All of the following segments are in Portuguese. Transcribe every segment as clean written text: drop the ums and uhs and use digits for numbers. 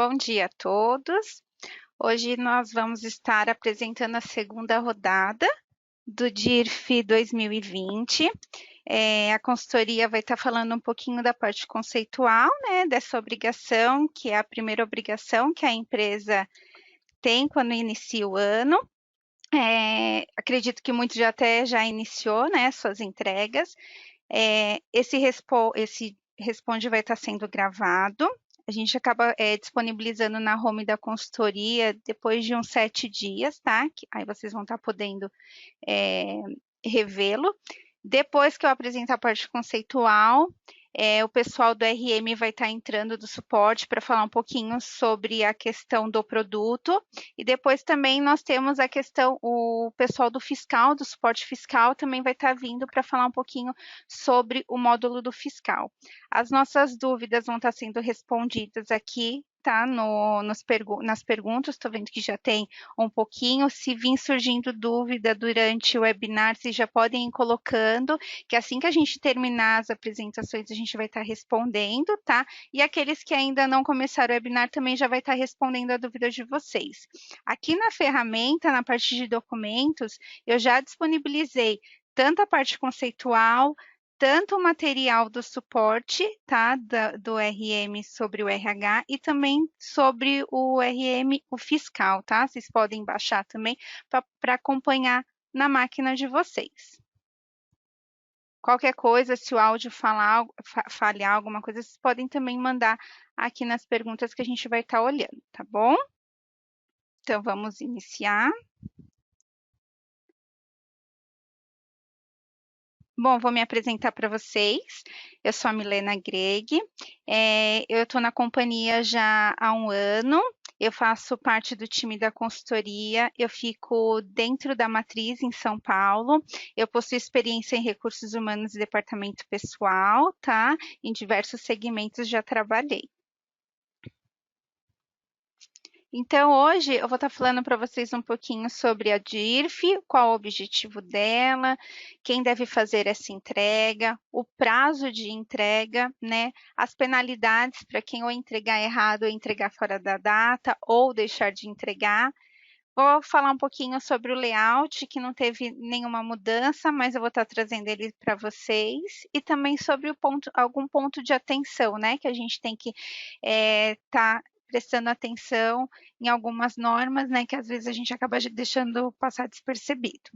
Bom dia a todos. Hoje nós vamos estar apresentando a segunda rodada do DIRF 2020. A consultoria vai estar falando um pouquinho da parte conceitual, né, dessa obrigação, que é a primeira obrigação que a empresa tem quando inicia o ano. Acredito que muitos já iniciou, né, suas entregas. Esse responde vai estar sendo gravado. A gente acaba disponibilizando na home da consultoria depois de uns 7 dias, tá? Aí vocês vão estar podendo revê-lo. Depois que eu apresentar a parte conceitual, o pessoal do RM vai estar entrando do suporte para falar um pouquinho sobre a questão do produto. E depois também nós temos a questão, o pessoal do fiscal, do suporte fiscal, também vai estar vindo para falar um pouquinho sobre o módulo do fiscal. As nossas dúvidas vão estar sendo respondidas aqui, tá? Nas perguntas, estou vendo que já tem um pouquinho. Se vir surgindo dúvida durante o webinar, vocês já podem ir colocando, que assim que a gente terminar as apresentações, a gente vai estar respondendo, tá? E aqueles que ainda não começaram o webinar também já vai estar respondendo a dúvida de vocês. Aqui na ferramenta, na parte de documentos, eu já disponibilizei tanto a parte conceitual, tanto o material do suporte, tá, do RM sobre o RH e também sobre o RM, o fiscal, tá? Vocês podem baixar também para acompanhar na máquina de vocês. Qualquer coisa, se o áudio falhar alguma coisa, vocês podem também mandar aqui nas perguntas que a gente vai estar olhando, tá bom? Então, vamos iniciar. Bom, vou me apresentar para vocês. Eu sou a Milena Greg, eu estou na companhia já há um ano, eu faço parte do time da consultoria, eu fico dentro da matriz em São Paulo, eu possuo experiência em recursos humanos e departamento pessoal, tá? Em diversos segmentos já trabalhei. Então, hoje eu vou estar falando para vocês um pouquinho sobre a DIRF, qual o objetivo dela, quem deve fazer essa entrega, o prazo de entrega, né? As penalidades para quem ou entregar errado ou entregar fora da data ou deixar de entregar. Vou falar um pouquinho sobre o layout, que não teve nenhuma mudança, mas eu vou estar trazendo ele para vocês, e também sobre algum ponto de atenção, né? Que a gente tem que estar prestando atenção em algumas normas, né, que às vezes a gente acaba deixando passar despercebido.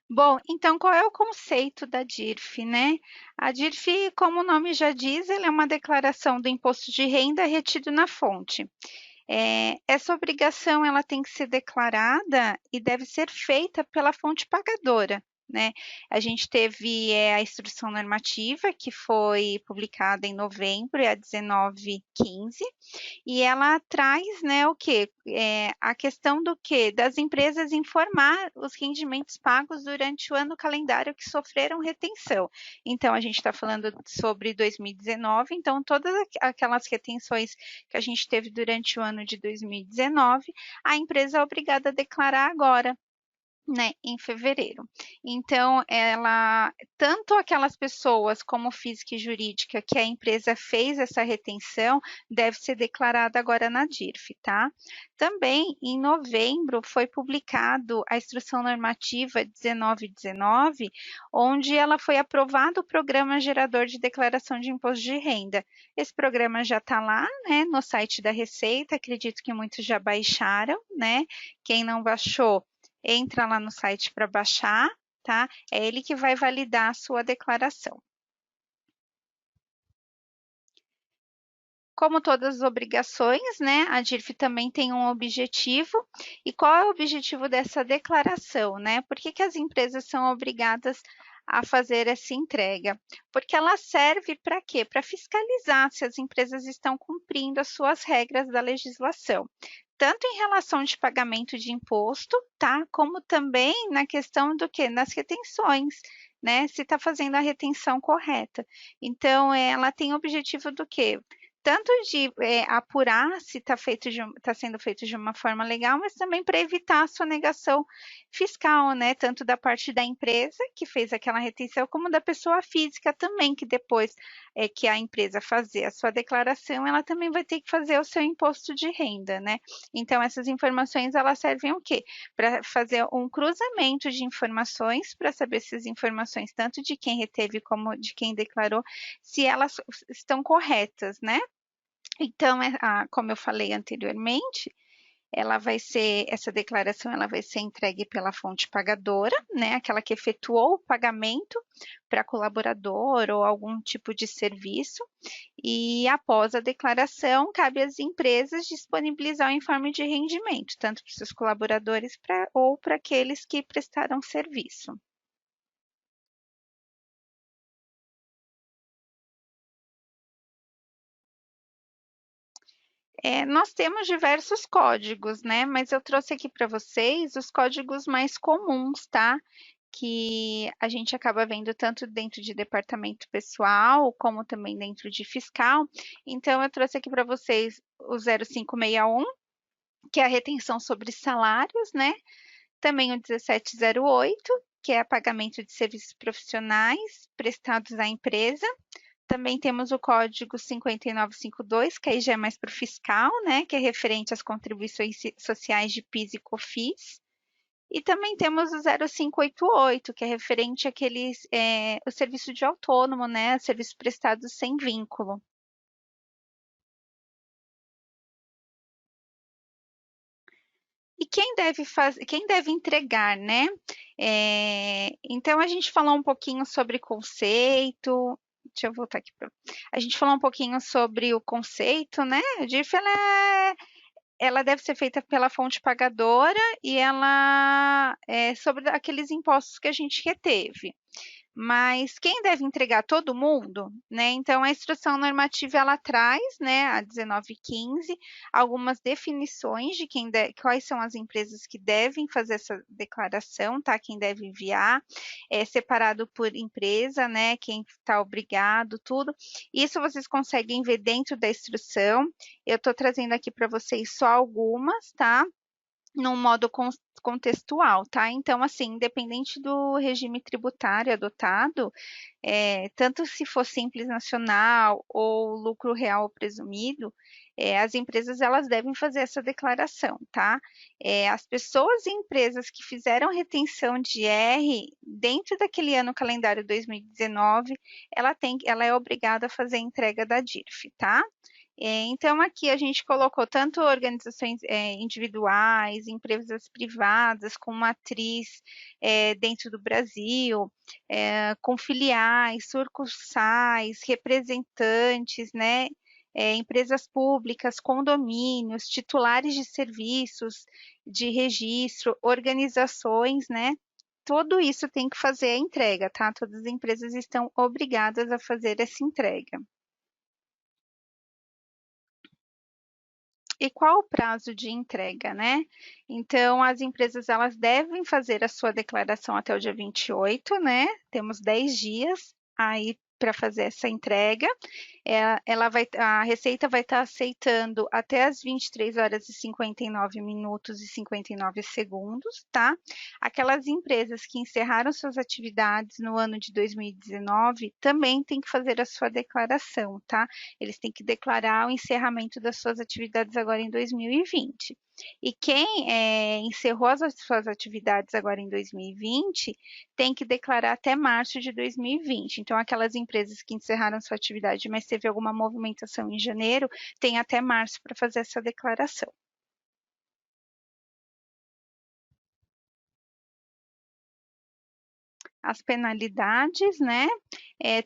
Bom, então qual é o conceito da DIRF, né? A DIRF, como o nome já diz, ela é uma declaração do imposto de renda retido na fonte. Essa obrigação ela tem que ser declarada e deve ser feita pela fonte pagadora, né? A gente teve a instrução normativa, que foi publicada em novembro, é a 1915, e ela traz, né, o quê? A questão do quê? Das empresas informar os rendimentos pagos durante o ano calendário que sofreram retenção. Então, a gente está falando sobre 2019, então todas aquelas retenções que a gente teve durante o ano de 2019, a empresa é obrigada a declarar agora, né, em fevereiro. Então, tanto aquelas pessoas como física e jurídica que a empresa fez essa retenção, deve ser declarada agora na DIRF, tá? Também, em novembro, foi publicado a Instrução Normativa 1919, onde ela foi aprovado o Programa Gerador de Declaração de Imposto de Renda. Esse programa já está lá, né, no site da Receita, acredito que muitos já baixaram, né? Quem não baixou, entra lá no site para baixar, tá? É ele que vai validar a sua declaração. Como todas as obrigações, né, a DIRF também tem um objetivo. E qual é o objetivo dessa declaração, né? Por que as empresas são obrigadas a fazer essa entrega? Porque ela serve para quê? Para fiscalizar se as empresas estão cumprindo as suas regras da legislação, tanto em relação de pagamento de imposto, tá? Como também na questão do quê? Nas retenções, né? Se está fazendo a retenção correta. Então, ela tem o objetivo do quê? tanto de apurar se está sendo feito de uma forma legal, mas também para evitar a sonegação fiscal, né? Tanto da parte da empresa que fez aquela retenção, como da pessoa física também, que depois que a empresa fazer a sua declaração, ela também vai ter que fazer o seu imposto de renda, né? Então, essas informações elas servem o quê? Para fazer um cruzamento de informações, para saber se as informações, tanto de quem reteve como de quem declarou, se elas estão corretas, né? Então, como eu falei anteriormente, essa declaração ela vai ser entregue pela fonte pagadora, né, aquela que efetuou o pagamento para colaborador ou algum tipo de serviço, e após a declaração, cabe às empresas disponibilizar o informe de rendimento, tanto para os seus colaboradores ou para aqueles que prestaram serviço. Nós temos diversos códigos, né? Mas eu trouxe aqui para vocês os códigos mais comuns, tá? Que a gente acaba vendo tanto dentro de departamento pessoal, como também dentro de fiscal. Então, eu trouxe aqui para vocês o 0561, que é a retenção sobre salários, né? Também o 1708, que é pagamento de serviços profissionais prestados à empresa. Também temos o código 5952, que aí já é mais para o fiscal, né, que é referente às contribuições sociais de PIS e COFINS. E também temos o 0588, que é referente àqueles, o serviço de autônomo, né, serviços prestados sem vínculo. E quem deve entregar, né? Então a gente falou um pouquinho sobre conceito. Deixa eu voltar aqui para. A gente falou um pouquinho sobre o conceito, né? A DIRF ela deve ser feita pela fonte pagadora e ela é sobre aqueles impostos que a gente reteve. Mas quem deve entregar? Todo mundo, né? Então, a instrução normativa ela traz, né, a 1915, algumas definições de quais são as empresas que devem fazer essa declaração, tá? Quem deve enviar, é separado por empresa, né? Quem está obrigado, tudo. Isso vocês conseguem ver dentro da instrução. Eu estou trazendo aqui para vocês só algumas, tá? Num modo contextual, tá? Então, assim, independente do regime tributário adotado, tanto se for simples nacional ou lucro real presumido, as empresas elas devem fazer essa declaração, tá? As pessoas e empresas que fizeram retenção de R dentro daquele ano calendário 2019, ela é obrigada a fazer a entrega da DIRF, tá? Então, aqui a gente colocou tanto organizações individuais, empresas privadas com matriz dentro do Brasil, com filiais, sucursais, representantes, né? Empresas públicas, condomínios, titulares de serviços de registro, organizações, né? Tudo isso tem que fazer a entrega, tá? Todas as empresas estão obrigadas a fazer essa entrega. E qual o prazo de entrega, né? Então, as empresas elas devem fazer a sua declaração até o dia 28, né? Temos 10 dias aí para fazer essa entrega. A Receita vai estar aceitando até as 23 horas e 59 minutos e 59 segundos, tá? Aquelas empresas que encerraram suas atividades no ano de 2019 também têm que fazer a sua declaração, tá? Eles têm que declarar o encerramento das suas atividades agora em 2020. E quem encerrou as suas atividades agora em 2020 tem que declarar até março de 2020. Então, aquelas empresas que encerraram sua atividade, mas teve alguma movimentação em janeiro, tem até março para fazer essa declaração. As penalidades, né?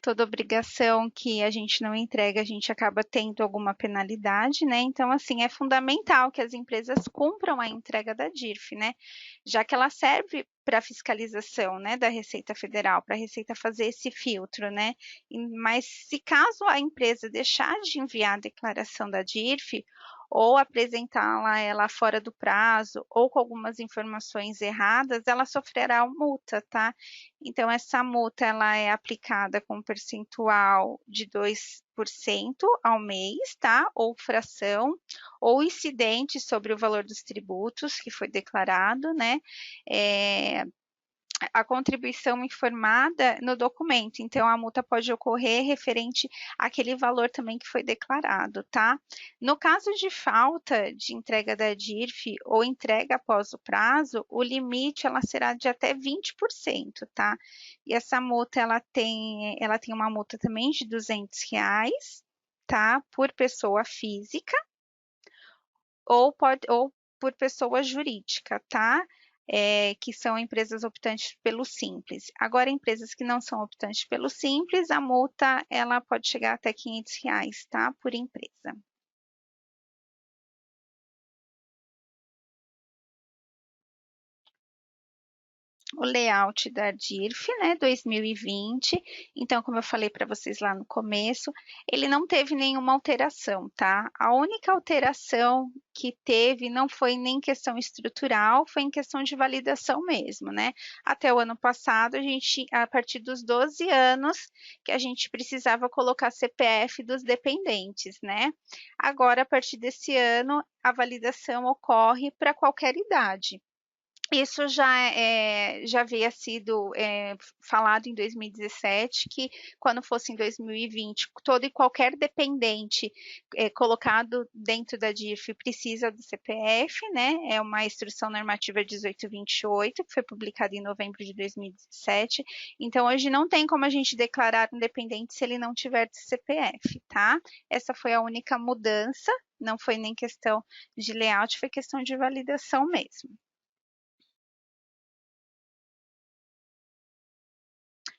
Toda obrigação que a gente não entrega, a gente acaba tendo alguma penalidade, né? Então, assim, é fundamental que as empresas cumpram a entrega da DIRF, né? Já que ela serve para fiscalização, né, da Receita Federal, para a Receita fazer esse filtro, né? Mas se caso a empresa deixar de enviar a declaração da DIRF, ou apresentá-la ela fora do prazo, ou com algumas informações erradas, ela sofrerá uma multa, tá? Então, essa multa ela é aplicada com um percentual de 2% ao mês, tá? Ou fração, ou incidente sobre o valor dos tributos que foi declarado, né? A contribuição informada no documento. Então, a multa pode ocorrer referente àquele valor também que foi declarado, tá? No caso de falta de entrega da DIRF ou entrega após o prazo, o limite ela será de até 20%, tá? E essa multa ela tem uma multa também de R$ 200, tá? Por pessoa física ou por pessoa jurídica, tá? Que são empresas optantes pelo Simples. Agora, empresas que não são optantes pelo Simples, a multa ela pode chegar até R$ 500, tá? Por empresa. O layout da DIRF, né, 2020. Então, como eu falei para vocês lá no começo, ele não teve nenhuma alteração, tá? A única alteração que teve não foi nem questão estrutural, foi em questão de validação mesmo, né? Até o ano passado, a partir dos 12 anos, que a gente precisava colocar CPF dos dependentes, né? Agora, a partir desse ano, a validação ocorre para qualquer idade. Isso já havia sido falado em 2017, que quando fosse em 2020, todo e qualquer dependente colocado dentro da DIRF precisa do CPF, né? É uma instrução normativa 1828, que foi publicada em novembro de 2017. Então, hoje não tem como a gente declarar um dependente se ele não tiver de CPF, tá? Essa foi a única mudança, não foi nem questão de layout, foi questão de validação mesmo.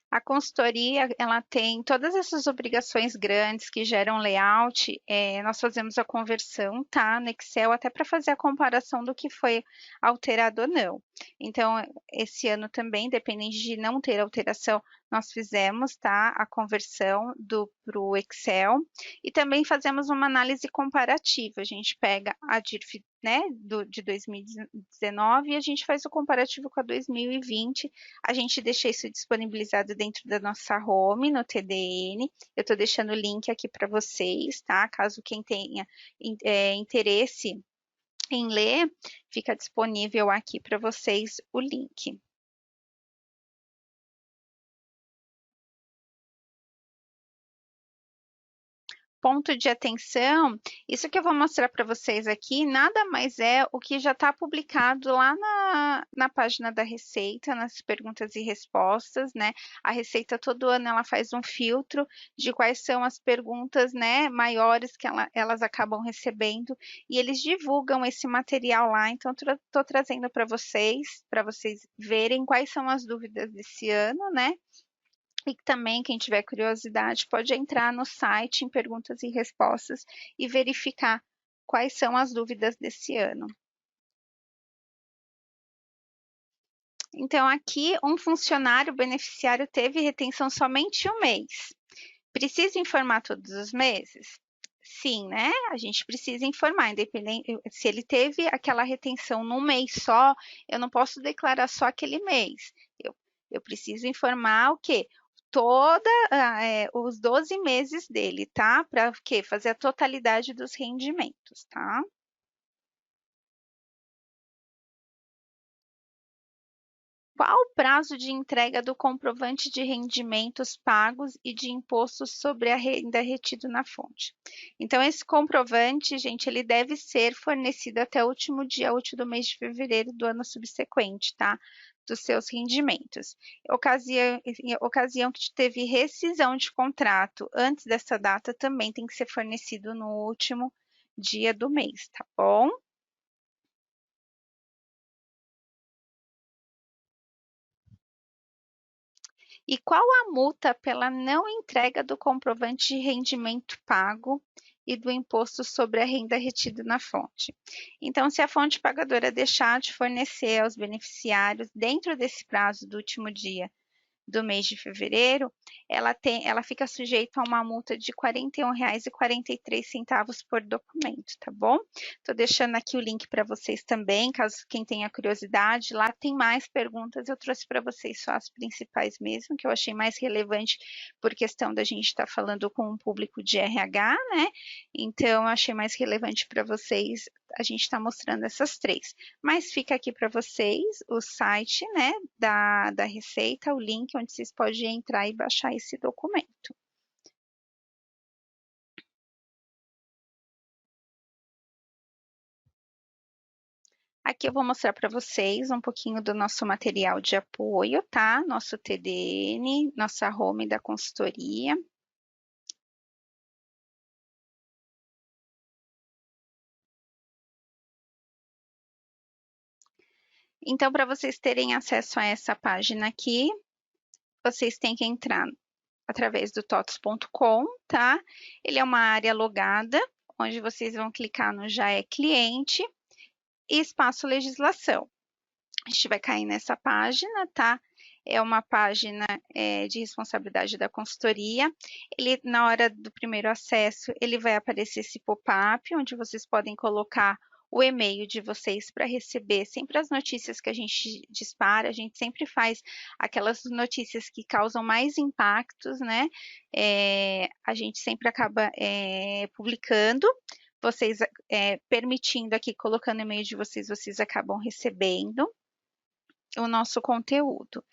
A consultoria, ela tem todas essas obrigações grandes que geram layout, nós fazemos a conversão, tá, no Excel, até para fazer a comparação do que foi alterado ou não. Então, esse ano também, dependente de não ter alteração, nós fizemos, tá, a conversão para o Excel e também fazemos uma análise comparativa. A gente pega a DIRF, né, de 2019 e a gente faz o comparativo com a 2020. A gente deixa isso disponibilizado dentro da nossa home no TDN. Eu estou deixando o link aqui para vocês, tá? Caso quem tenha interesse em ler, fica disponível aqui para vocês o link. Ponto de atenção, isso que eu vou mostrar para vocês aqui, nada mais é o que já está publicado lá na página da Receita, nas perguntas e respostas, né? A Receita todo ano ela faz um filtro de quais são as perguntas, né, maiores que elas acabam recebendo e eles divulgam esse material lá. Então, estou trazendo para vocês verem quais são as dúvidas desse ano, né? E também, quem tiver curiosidade, pode entrar no site em perguntas e respostas e verificar quais são as dúvidas desse ano. Então, aqui, um funcionário beneficiário teve retenção somente um mês. Precisa informar todos os meses? Sim, né? A gente precisa informar, independente se ele teve aquela retenção num mês só, eu não posso declarar só aquele mês. Eu preciso informar o quê? Os 12 meses dele, tá? Para o quê? Fazer a totalidade dos rendimentos, tá? Qual o prazo de entrega do comprovante de rendimentos pagos e de impostos sobre a renda retido na fonte? Então, esse comprovante, gente, ele deve ser fornecido até o último dia útil do mês de fevereiro do ano subsequente, tá? Dos seus rendimentos. Em ocasião que teve rescisão de contrato antes dessa data, também tem que ser fornecido no último dia do mês, tá bom? E qual a multa pela não entrega do comprovante de rendimento pago e do imposto sobre a renda retido na fonte? Então, se a fonte pagadora deixar de fornecer aos beneficiários dentro desse prazo do último dia do mês de fevereiro, ela fica sujeita a uma multa de R$ 41,43 por documento, tá bom? Estou deixando aqui o link para vocês também, caso quem tenha curiosidade. Lá tem mais perguntas, eu trouxe para vocês só as principais mesmo, que eu achei mais relevante por questão da gente estar falando com um público de RH, né? Então, eu achei mais relevante para vocês a gente está mostrando essas três. Mas fica aqui para vocês o site, né, da Receita, o link onde vocês podem entrar e baixar esse documento. Aqui eu vou mostrar para vocês um pouquinho do nosso material de apoio, tá? Nosso TDN, nossa home da consultoria. Então, para vocês terem acesso a essa página aqui, vocês têm que entrar através do totos.com, tá? Ele é uma área logada, onde vocês vão clicar no Já é Cliente e espaço Legislação. A gente vai cair nessa página, tá? É uma página de responsabilidade da consultoria. Ele, na hora do primeiro acesso, ele vai aparecer esse pop-up, onde vocês podem colocar o e-mail de vocês para receber sempre as notícias que a gente dispara. A gente sempre faz aquelas notícias que causam mais impactos, né? A gente sempre acaba publicando. Vocês permitindo aqui, colocando o e-mail de vocês, vocês acabam recebendo o nosso conteúdo.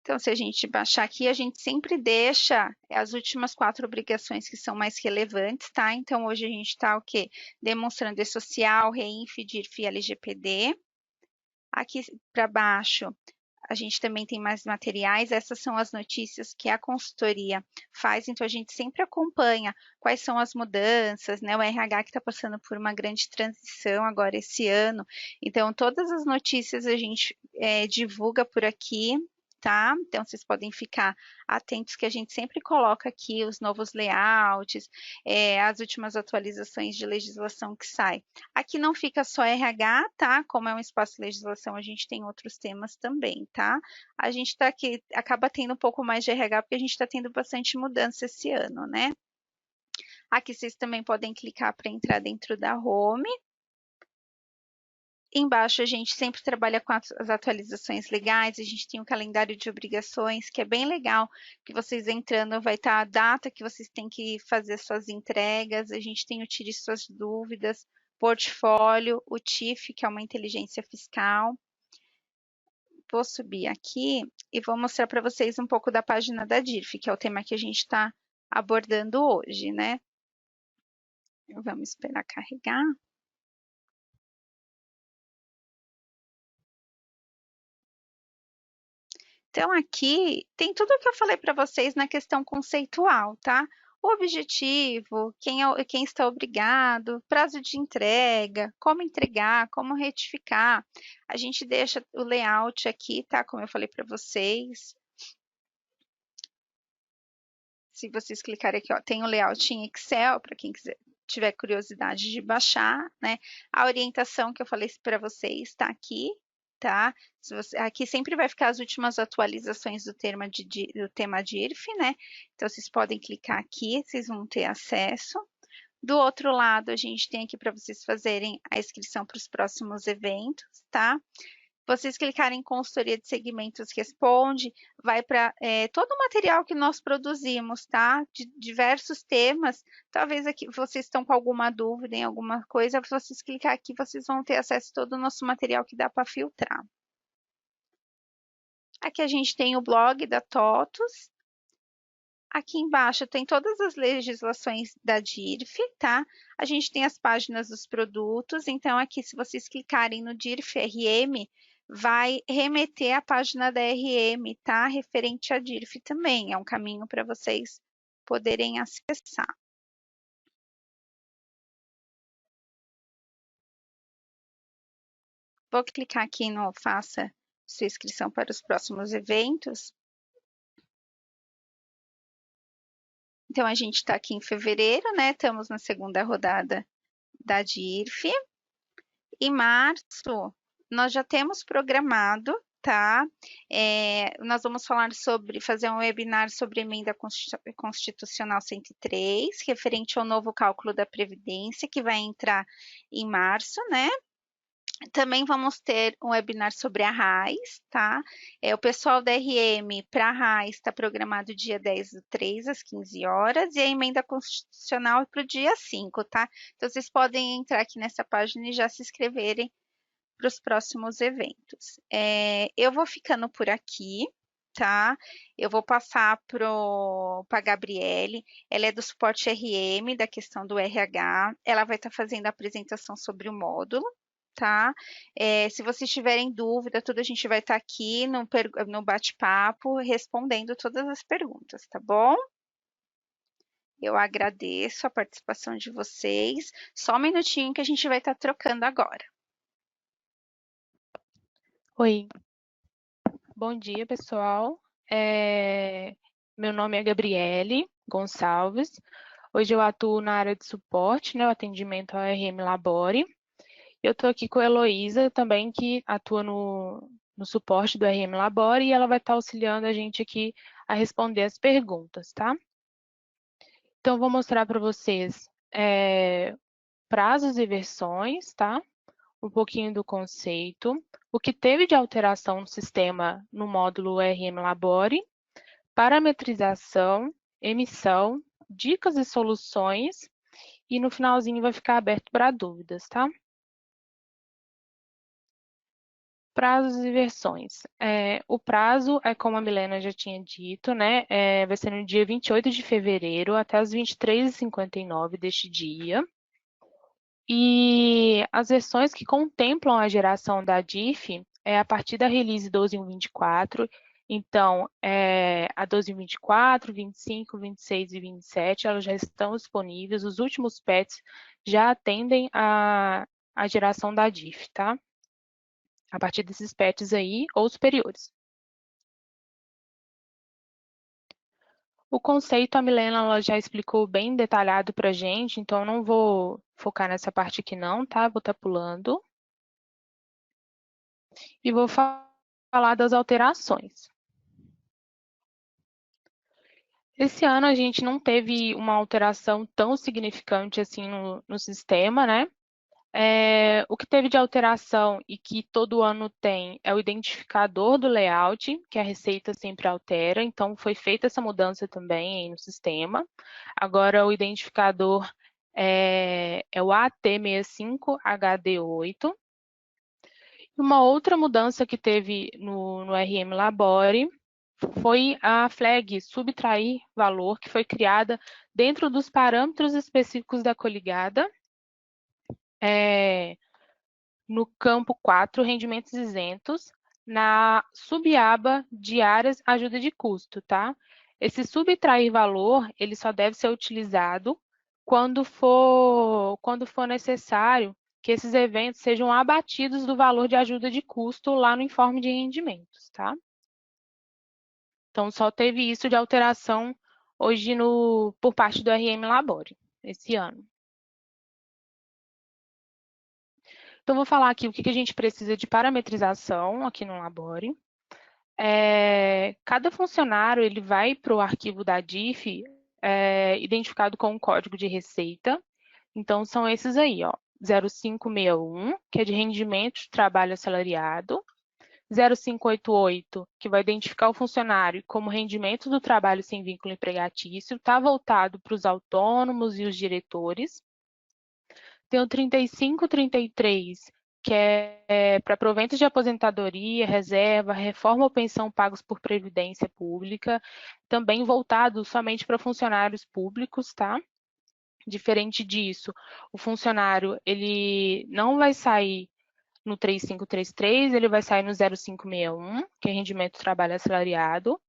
Então, se a gente baixar aqui, a gente sempre deixa as últimas 4 obrigações que são mais relevantes, tá? Então, hoje a gente está o quê? Demonstrando E-Social, REINF, DIRF e LGPD. Aqui para baixo, a gente também tem mais materiais. Essas são as notícias que a consultoria faz, então a gente sempre acompanha quais são as mudanças, né? O RH que está passando por uma grande transição agora esse ano. Então, todas as notícias a gente divulga por aqui, tá? Então, vocês podem ficar atentos que a gente sempre coloca aqui os novos layouts, as últimas atualizações de legislação que sai. Aqui não fica só RH, tá? Como é um espaço de legislação, a gente tem outros temas também, tá? A gente está aqui, acaba tendo um pouco mais de RH, porque a gente está tendo bastante mudança esse ano, né? Aqui vocês também podem clicar para entrar dentro da home. Embaixo a gente sempre trabalha com as atualizações legais, a gente tem um calendário de obrigações, que é bem legal, que vocês entrando vai estar a data que vocês têm que fazer suas entregas, a gente tem o Tire Suas Dúvidas, portfólio, o TIF, que é uma inteligência fiscal. Vou subir aqui e vou mostrar para vocês um pouco da página da DIRF, que é o tema que a gente está abordando hoje, né? Vamos esperar carregar. Então, aqui tem tudo o que eu falei para vocês na questão conceitual, tá? O objetivo, quem está obrigado, prazo de entrega, como entregar, como retificar. A gente deixa o layout aqui, tá? Como eu falei para vocês. Se vocês clicarem aqui, ó, tem o layout em Excel, para quem tiver curiosidade de baixar, né? A orientação que eu falei para vocês está aqui, tá? Aqui sempre vai ficar as últimas atualizações do tema DIRF, né? Então, vocês podem clicar aqui, vocês vão ter acesso. Do outro lado, a gente tem aqui para vocês fazerem a inscrição para os próximos eventos, tá? Vocês clicarem em consultoria de segmentos responde, vai para todo o material que nós produzimos, tá? De diversos temas. Talvez aqui vocês estão com alguma dúvida em alguma coisa, se vocês clicar aqui, vocês vão ter acesso a todo o nosso material que dá para filtrar. Aqui a gente tem o blog da TOTUS. Aqui embaixo tem todas as legislações da DIRF, tá? A gente tem as páginas dos produtos, então aqui se vocês clicarem no DIRF RM, vai remeter à página da RM, tá? Referente à DIRF também, é um caminho para vocês poderem acessar. Vou clicar aqui no Faça sua inscrição para os próximos eventos. Então, a gente está aqui em fevereiro, né? Estamos na segunda rodada da DIRF. Em março, nós já temos programado tá? Nós vamos fazer um webinar sobre emenda constitucional 103, referente ao novo cálculo da Previdência, que vai entrar em março, né? Também vamos ter um webinar sobre a RAIS, tá? O pessoal da RM para a RAIS está programado dia 10/3 às 15 horas, e a emenda constitucional para o dia 5, tá? Então, vocês podem entrar aqui nessa página e já se inscreverem para os próximos eventos. Eu vou ficando por aqui, tá? Eu vou passar para a Gabriele, ela é do suporte RM, da questão do RH, ela vai estar fazendo a apresentação sobre o módulo, tá? Se vocês tiverem dúvida, tudo a gente vai estar aqui no bate-papo respondendo todas as perguntas, tá bom? Eu agradeço a participação de vocês. Só um minutinho que a gente vai estar trocando agora. Oi, bom dia, pessoal. Meu nome é Gabriele Gonçalves. Hoje eu atuo na área de suporte, né, o atendimento ao RM Labore. Eu estou aqui com a Heloísa também, que atua no suporte do RM Labore, e ela vai estar auxiliando a gente aqui a responder as perguntas, tá? Então, vou mostrar para vocês prazos e versões, tá? Um pouquinho do conceito, o que teve de alteração no sistema no módulo RM Labore, parametrização, emissão, dicas e soluções, e no finalzinho vai ficar aberto para dúvidas, tá? Prazos e versões. O prazo é como a Milena já tinha dito, né? Vai ser no dia 28 de fevereiro até as 23h59 deste dia. E as versões que contemplam a geração da DIF é a partir da release 12.1.24. Então, a 12.1.24, 25, 26 e 27, elas já estão disponíveis. Os últimos patches já atendem a geração da DIF, tá? A partir desses patches aí, ou superiores. O conceito, a Milena ela já explicou bem detalhado para a gente, então eu não vou focar nessa parte aqui não, tá? Vou estar pulando. E vou falar das alterações. Esse ano a gente não teve uma alteração tão significante assim no sistema, né? O que teve de alteração e que todo ano tem é o identificador do layout, que a Receita sempre altera, então foi feita essa mudança também no sistema. Agora o identificador é o AT65HD8. Uma outra mudança que teve no RM Labore foi a flag subtrair valor, que foi criada dentro dos parâmetros específicos da coligada, no campo 4, rendimentos isentos, na subaba de áreas ajuda de custo, tá? Esse subtrair valor, ele só deve ser utilizado quando for necessário que esses eventos sejam abatidos do valor de ajuda de custo lá no informe de rendimentos, tá? Então, só teve isso de alteração hoje por parte do RM Labore, esse ano. Então, vou falar aqui o que a gente precisa de parametrização aqui no Labore. Cada funcionário ele vai para o arquivo da DIF identificado com um código de receita. Então, são esses aí, ó, 0561, que é de rendimento de trabalho assalariado, 0588, que vai identificar o funcionário como rendimento do trabalho sem vínculo empregatício, está voltado para os autônomos e os diretores. Tem o 3533, que é para proventos de aposentadoria, reserva, reforma ou pensão pagos por previdência pública, também voltado somente para funcionários públicos, tá? Diferente disso, o funcionário ele não vai sair no 3533, ele vai sair no 0561, que é rendimento do trabalho assalariado.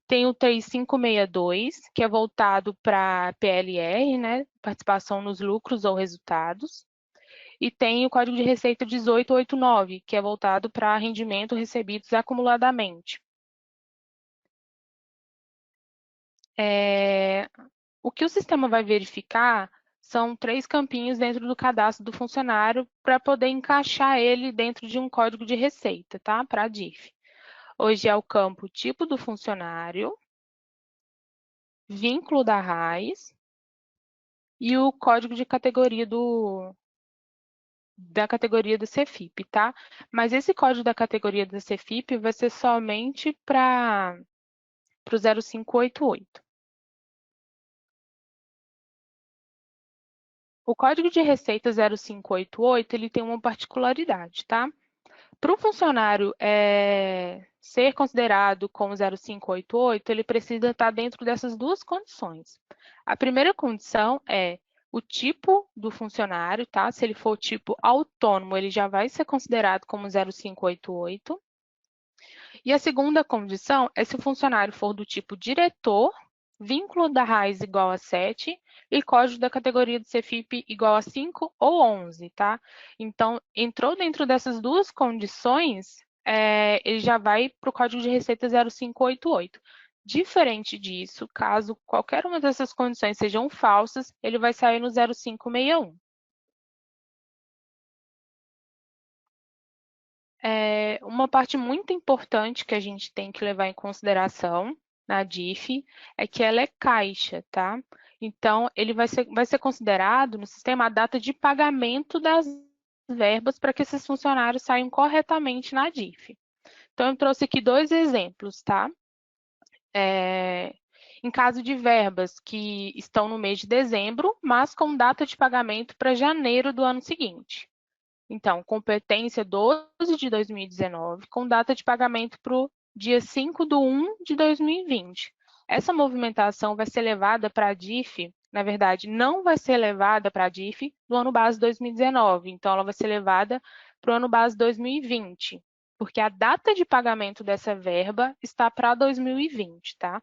Tem o 3562, que é voltado para PLR, né, participação nos lucros ou resultados. E tem o Código de Receita 1889, que é voltado para rendimento recebidos acumuladamente. O que o sistema vai verificar são 3 campinhos dentro do cadastro do funcionário para poder encaixar ele dentro de um código de receita, tá? Para a DIF. Hoje é o campo tipo do funcionário, vínculo da raiz e o código de categoria da categoria do Cefip, tá? Mas esse código da categoria do Cefip vai ser somente para o 0588. O código de receita 0588, ele tem uma particularidade, tá? Para o funcionário ser considerado como 0588, ele precisa estar dentro dessas duas condições. A primeira condição é o tipo do funcionário, tá? Se ele for tipo autônomo, ele já vai ser considerado como 0588. E a segunda condição é se o funcionário for do tipo diretor, vínculo da raiz igual a 7 e código da categoria do Cefip igual a 5 ou 11, tá? Então, entrou dentro dessas duas condições, ele já vai para o código de receita 0588. Diferente disso, caso qualquer uma dessas condições sejam falsas, ele vai sair no 0561. Uma parte muito importante que a gente tem que levar em consideração na DIF é que ela é caixa, tá? Então, ele vai ser considerado no sistema a data de pagamento das verbas para que esses funcionários saiam corretamente na DIF. Então, eu trouxe aqui 2 exemplos, tá? Em caso de verbas que estão no mês de dezembro, mas com data de pagamento para janeiro do ano seguinte. Então, competência 12 de 2019, com data de pagamento para o dia 5/1 de 2020. Essa movimentação vai ser levada para a DIF, na verdade, não vai ser levada para a DIF no ano base 2019, então ela vai ser levada para o ano base 2020, porque a data de pagamento dessa verba está para 2020, tá?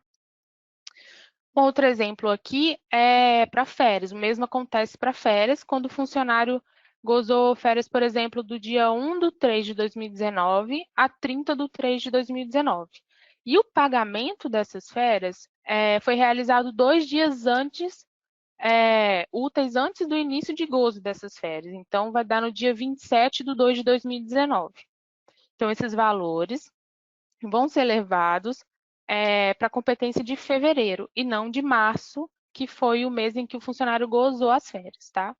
Um outro exemplo aqui é para férias. O mesmo acontece para férias, quando o funcionário gozou férias, por exemplo, do dia 1/3 de 2019 a 30/3 de 2019. E o pagamento dessas férias foi realizado 2 dias antes, úteis antes do início de gozo dessas férias. Então, vai dar no dia 27/2 de 2019. Então, esses valores vão ser levados para a competência de fevereiro e não de março, que foi o mês em que o funcionário gozou as férias, tá?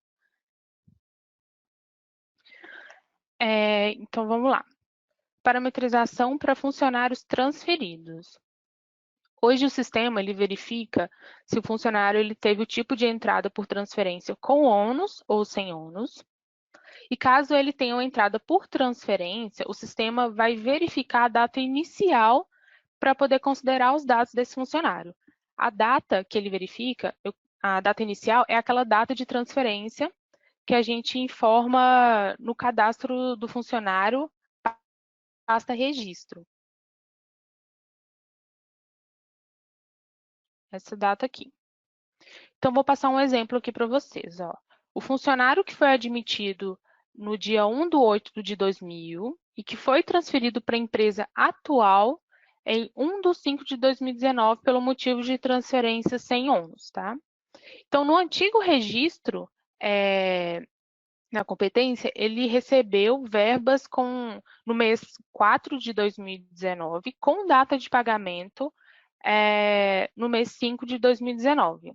Então, vamos lá. Parametrização para funcionários transferidos. Hoje o sistema ele verifica se o funcionário ele teve o tipo de entrada por transferência com ônus ou sem ônus. E caso ele tenha uma entrada por transferência, o sistema vai verificar a data inicial para poder considerar os dados desse funcionário. A data que ele verifica, a data inicial, é aquela data de transferência que a gente informa no cadastro do funcionário, pasta registro. Essa data aqui. Então, vou passar um exemplo aqui para vocês. Ó. O funcionário que foi admitido no dia 1/8 de 2000 e que foi transferido para a empresa atual em 1/5 de 2019 pelo motivo de transferência sem ônus, tá? Então, no antigo registro, na competência, ele recebeu verbas no mês 4 de 2019, com data de pagamento no mês 5 de 2019.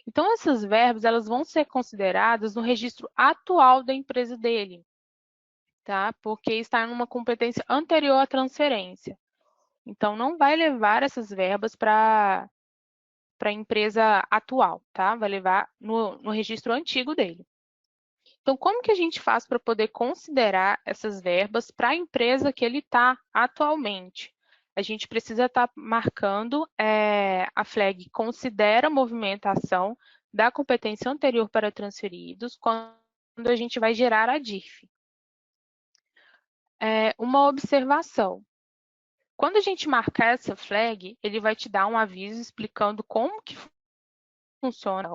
Então, essas verbas elas vão ser consideradas no registro atual da empresa dele, tá? Porque está em uma competência anterior à transferência. Então, não vai levar essas verbas para a empresa atual, tá? Vai levar no registro antigo dele. Então, como que a gente faz para poder considerar essas verbas para a empresa que ele está atualmente? A gente precisa estar marcando a flag considera movimentação da competência anterior para transferidos quando a gente vai gerar a DIF. Uma observação. Quando a gente marcar essa flag, ele vai te dar um aviso explicando como que funciona.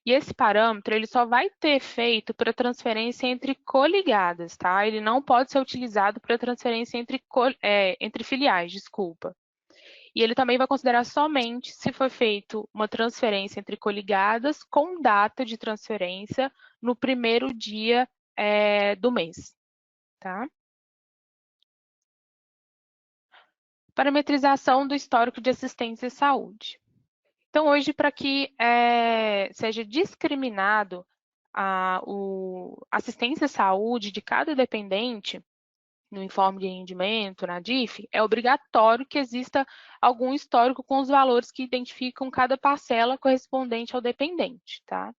E esse parâmetro ele só vai ter efeito para transferência entre coligadas, tá? Ele não pode ser utilizado para transferência entre filiais, desculpa. E ele também vai considerar somente se foi feita uma transferência entre coligadas com data de transferência no primeiro dia do mês, tá? Parametrização do histórico de assistência e saúde. Então, hoje, para que seja discriminado a assistência e saúde de cada dependente no informe de rendimento, na DIF, é obrigatório que exista algum histórico com os valores que identificam cada parcela correspondente ao dependente, tá?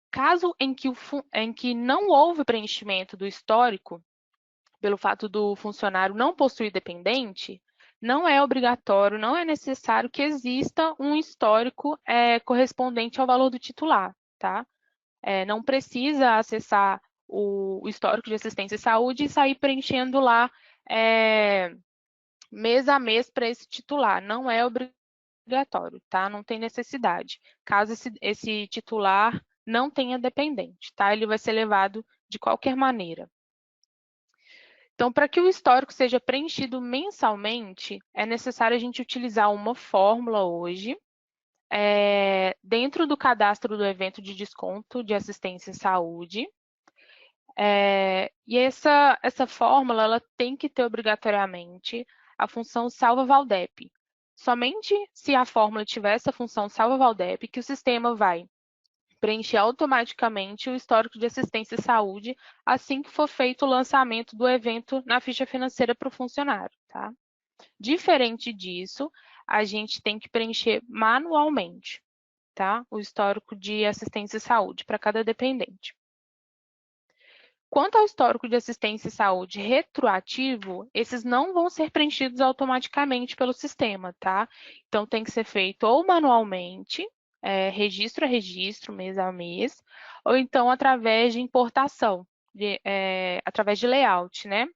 Caso em que não houve preenchimento do histórico, pelo fato do funcionário não possuir dependente, não é obrigatório, não é necessário que exista um histórico correspondente ao valor do titular, tá? Não precisa acessar o histórico de assistência e saúde e sair preenchendo lá mês a mês para esse titular. Não é obrigatório, tá? Não tem necessidade. Caso esse titular não tenha dependente, tá? Ele vai ser levado de qualquer maneira. Então, para que o histórico seja preenchido mensalmente, é necessário a gente utilizar uma fórmula hoje, dentro do cadastro do evento de desconto de assistência e saúde. E essa fórmula ela tem que ter obrigatoriamente a função salva-valdep. Somente se a fórmula tiver essa função salva-valdep que o sistema vai preencher automaticamente o histórico de assistência e saúde assim que for feito o lançamento do evento na ficha financeira para o funcionário, tá? Diferente disso, a gente tem que preencher manualmente, tá? O histórico de assistência e saúde para cada dependente. Quanto ao histórico de assistência e saúde retroativo, esses não vão ser preenchidos automaticamente pelo sistema, tá? Então, tem que ser feito ou manualmente, registro a registro, mês a mês, ou então através de importação, através de layout, né?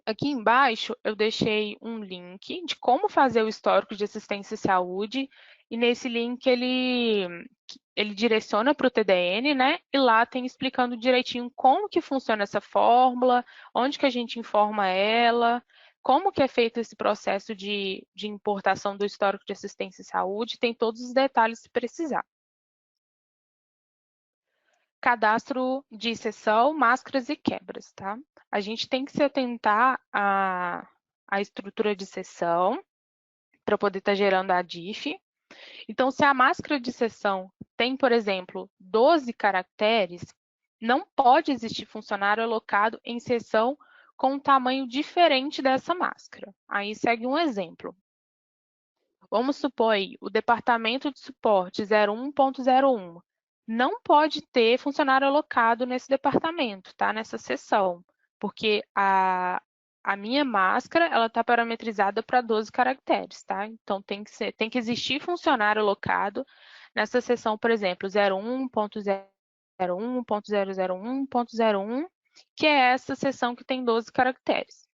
Aqui embaixo eu deixei um link de como fazer o histórico de assistência e saúde, e nesse link ele direciona para o TDN, né? E lá tem explicando direitinho como que funciona essa fórmula, onde que a gente informa ela, como que é feito esse processo de importação do histórico de assistência e saúde, tem todos os detalhes se precisar. Cadastro de exceção, máscaras e quebras, tá? A gente tem que se atentar à estrutura de exceção para poder estar gerando a DIF. Então, se a máscara de exceção tem, por exemplo, 12 caracteres, não pode existir funcionário alocado em seção com um tamanho diferente dessa máscara. Aí segue um exemplo. Vamos supor aí, o departamento de suporte 01.01 não pode ter funcionário alocado nesse departamento, tá? Nessa seção, porque a minha máscara, ela está parametrizada para 12 caracteres, tá? Então, tem que existir funcionário alocado nessa seção, por exemplo, 01.01.001.01, que é essa seção que tem 12 caracteres.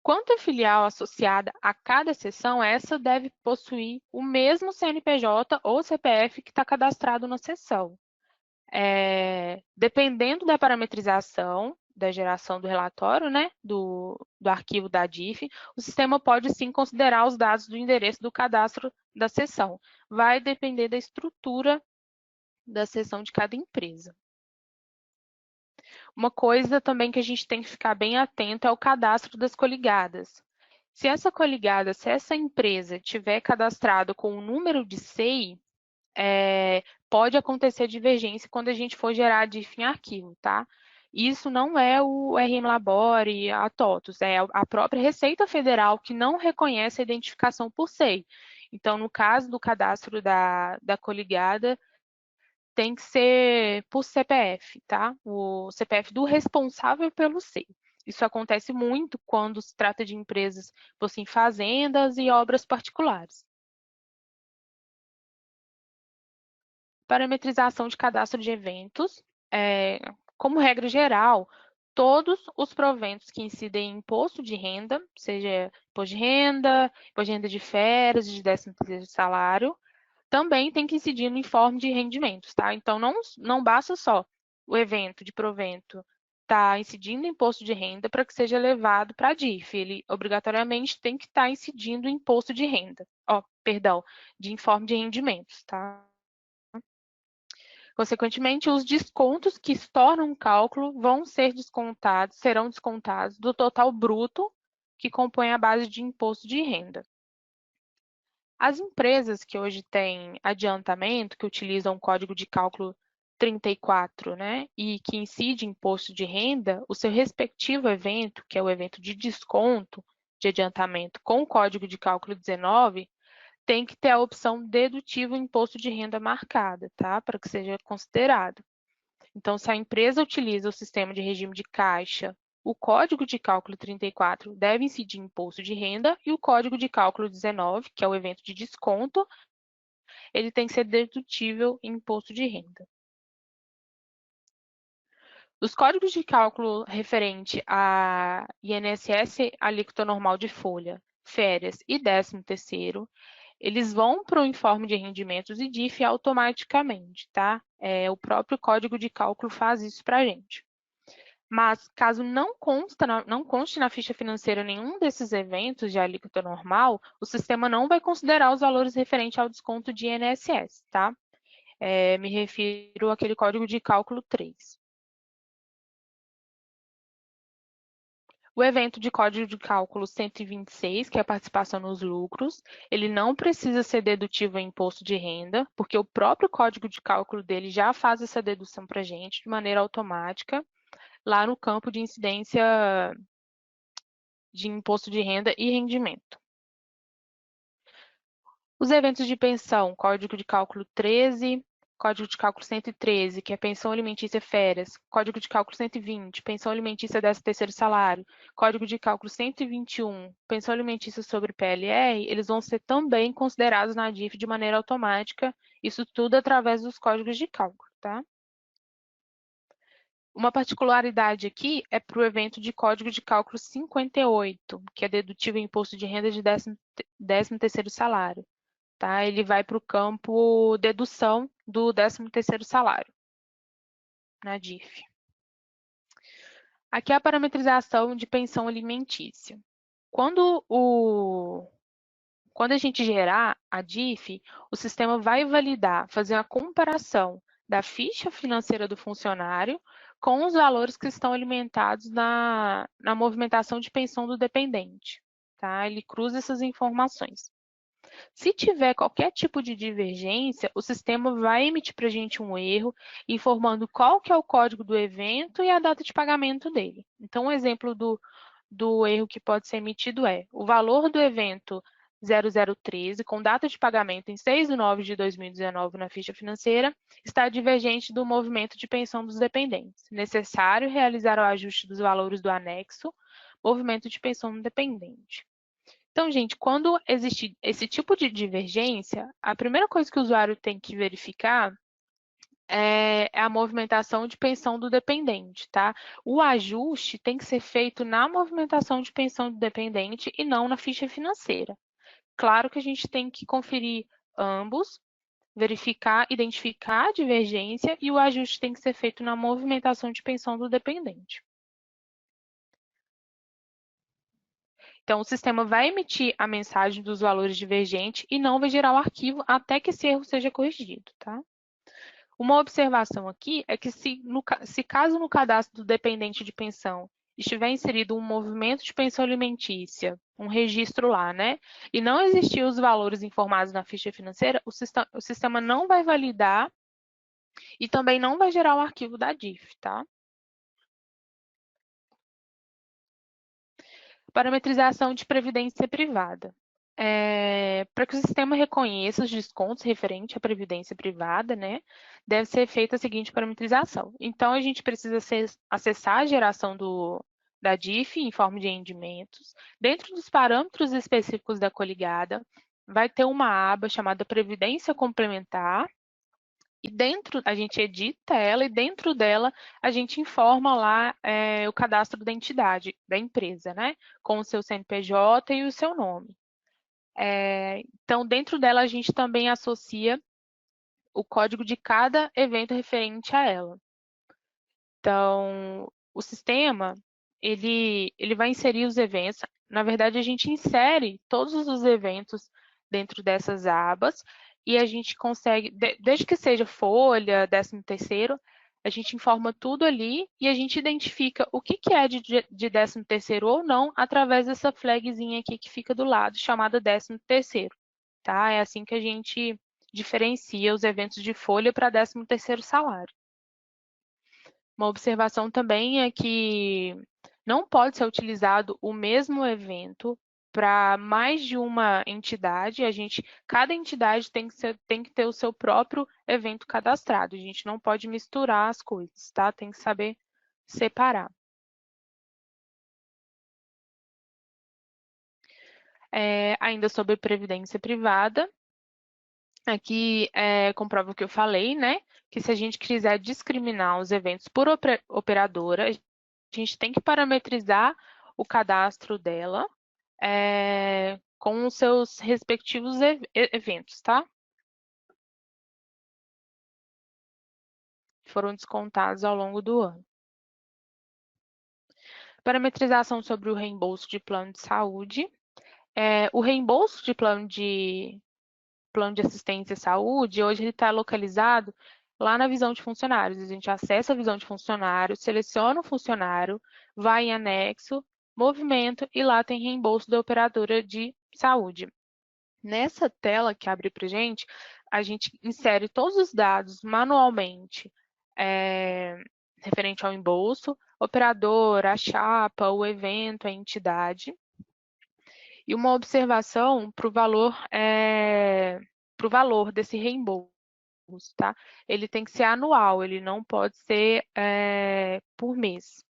Quanto à filial associada a cada seção, essa deve possuir o mesmo CNPJ ou CPF que está cadastrado na seção. Dependendo da parametrização, da geração do relatório, né, do arquivo da DIF, o sistema pode sim considerar os dados do endereço do cadastro da seção. Vai depender da estrutura da seção de cada empresa. Uma coisa também que a gente tem que ficar bem atento é o cadastro das coligadas. Se essa empresa tiver cadastrado com o número de SEI, pode acontecer divergência quando a gente for gerar a DIF em arquivo, tá? Isso não é o RM Labore, a TOTUS, é a própria Receita Federal que não reconhece a identificação por SEI. Então, no caso do cadastro da coligada, tem que ser por CPF, tá? O CPF do responsável pelo SEI. Isso acontece muito quando se trata de empresas que possuem fazendas e obras particulares. Parametrização de cadastro de eventos. Como regra geral, todos os proventos que incidem em imposto de renda, seja imposto de renda de férias, de 13º salário, também tem que incidir no informe de rendimentos, tá? Então, não basta só o evento de provento está incidindo imposto de renda para que seja levado para a DIF. Ele obrigatoriamente tem que estar incidindo imposto de renda, de informe de rendimentos, tá? Consequentemente, os descontos que se tornam um cálculo serão descontados do total bruto que compõe a base de imposto de renda. As empresas que hoje têm adiantamento, que utilizam o código de cálculo 34, né, e que incide imposto de renda, o seu respectivo evento, que é o evento de desconto de adiantamento com o código de cálculo 19, tem que ter a opção dedutível imposto de renda marcada, tá? Para que seja considerado. Então, se a empresa utiliza o sistema de regime de caixa, o código de cálculo 34 deve incidir imposto de renda e o código de cálculo 19, que é o evento de desconto, ele tem que ser dedutível em imposto de renda. Os códigos de cálculo referente a INSS, alíquota normal de folha, férias e 13º, eles vão para o informe de rendimentos e DIF automaticamente, tá? O próprio código de cálculo faz isso para a gente. Mas, caso não conste na ficha financeira nenhum desses eventos de alíquota normal, o sistema não vai considerar os valores referentes ao desconto de INSS, tá? Me refiro àquele código de cálculo 3. O evento de código de cálculo 126, que é a participação nos lucros, ele não precisa ser dedutível em imposto de renda, porque o próprio código de cálculo dele já faz essa dedução para a gente de maneira automática, lá no campo de incidência de imposto de renda e rendimento. Os eventos de pensão, código de cálculo 13, código de cálculo 113, que é pensão alimentícia e férias, código de cálculo 120, pensão alimentícia 13º salário, código de cálculo 121, pensão alimentícia sobre PLR, eles vão ser também considerados na DIF de maneira automática, isso tudo através dos códigos de cálculo, tá? Uma particularidade aqui é para o evento de código de cálculo 58, que é dedutível imposto de renda de 13º salário. Tá? Ele vai para o campo dedução do 13º salário, na DIF. Aqui é a parametrização de pensão alimentícia. Quando a gente gerar a DIF, o sistema vai validar, fazer a comparação da ficha financeira do funcionário com os valores que estão alimentados na movimentação de pensão do dependente. Tá? Ele cruza essas informações. Se tiver qualquer tipo de divergência, o sistema vai emitir para a gente um erro, informando qual que é o código do evento e a data de pagamento dele. Então, um exemplo do erro que pode ser emitido é: o valor do evento 0013, com data de pagamento em 6/9/2019 na ficha financeira, está divergente do movimento de pensão dos dependentes. Necessário realizar o ajuste dos valores do anexo, movimento de pensão do dependente. Então, gente, quando existe esse tipo de divergência, a primeira coisa que o usuário tem que verificar é a movimentação de pensão do dependente, tá? O ajuste tem que ser feito na movimentação de pensão do dependente e não na ficha financeira. Claro que a gente tem que conferir ambos, verificar, identificar a divergência e o ajuste tem que ser feito na movimentação de pensão do dependente. Então, o sistema vai emitir a mensagem dos valores divergentes e não vai gerar o arquivo até que esse erro seja corrigido, tá? Uma observação aqui é que se caso no cadastro do dependente de pensão estiver inserido um movimento de pensão alimentícia, um registro lá, né? E não existir os valores informados na ficha financeira, o sistema não vai validar e também não vai gerar o arquivo da DIF, tá? Parametrização de previdência privada. Para que o sistema reconheça os descontos referentes à previdência privada, né, deve ser feita a seguinte parametrização. Então, a gente precisa acessar a geração da DIF em forma de rendimentos. Dentro dos parâmetros específicos da coligada, vai ter uma aba chamada Previdência Complementar, e dentro, a gente edita ela e dentro dela a gente informa lá o cadastro da entidade, da empresa, né? Com o seu CNPJ e o seu nome. Então, dentro dela a gente também associa o código de cada evento referente a ela. Então, o sistema, ele vai inserir os eventos. Na verdade, a gente insere todos os eventos dentro dessas abas e a gente consegue, desde que seja folha, 13º, a gente informa tudo ali e a gente identifica o que é de 13º ou não através dessa flagzinha aqui que fica do lado, chamada 13º, tá? É assim que a gente diferencia os eventos de folha para 13º salário. Uma observação também é que não pode ser utilizado o mesmo evento para mais de uma entidade. Cada entidade tem que ter o seu próprio evento cadastrado. A gente não pode misturar as coisas, tá? Tem que saber separar. Ainda sobre previdência privada, aqui comprova o que eu falei, né? Que se a gente quiser discriminar os eventos por operadora, a gente tem que parametrizar o cadastro dela com os seus respectivos eventos, tá? Foram descontados ao longo do ano. Parametrização sobre o reembolso de plano de saúde. O reembolso de plano de assistência à saúde, hoje ele está localizado lá na visão de funcionários. A gente acessa a visão de funcionário, seleciona o funcionário, vai em anexo, movimento e lá tem reembolso da operadora de saúde. Nessa tela que abre para a gente insere todos os dados manualmente referente ao reembolso, operadora, a chapa, o evento, a entidade. E uma observação para o valor desse reembolso, tá? Ele tem que ser anual, ele não pode ser por mês.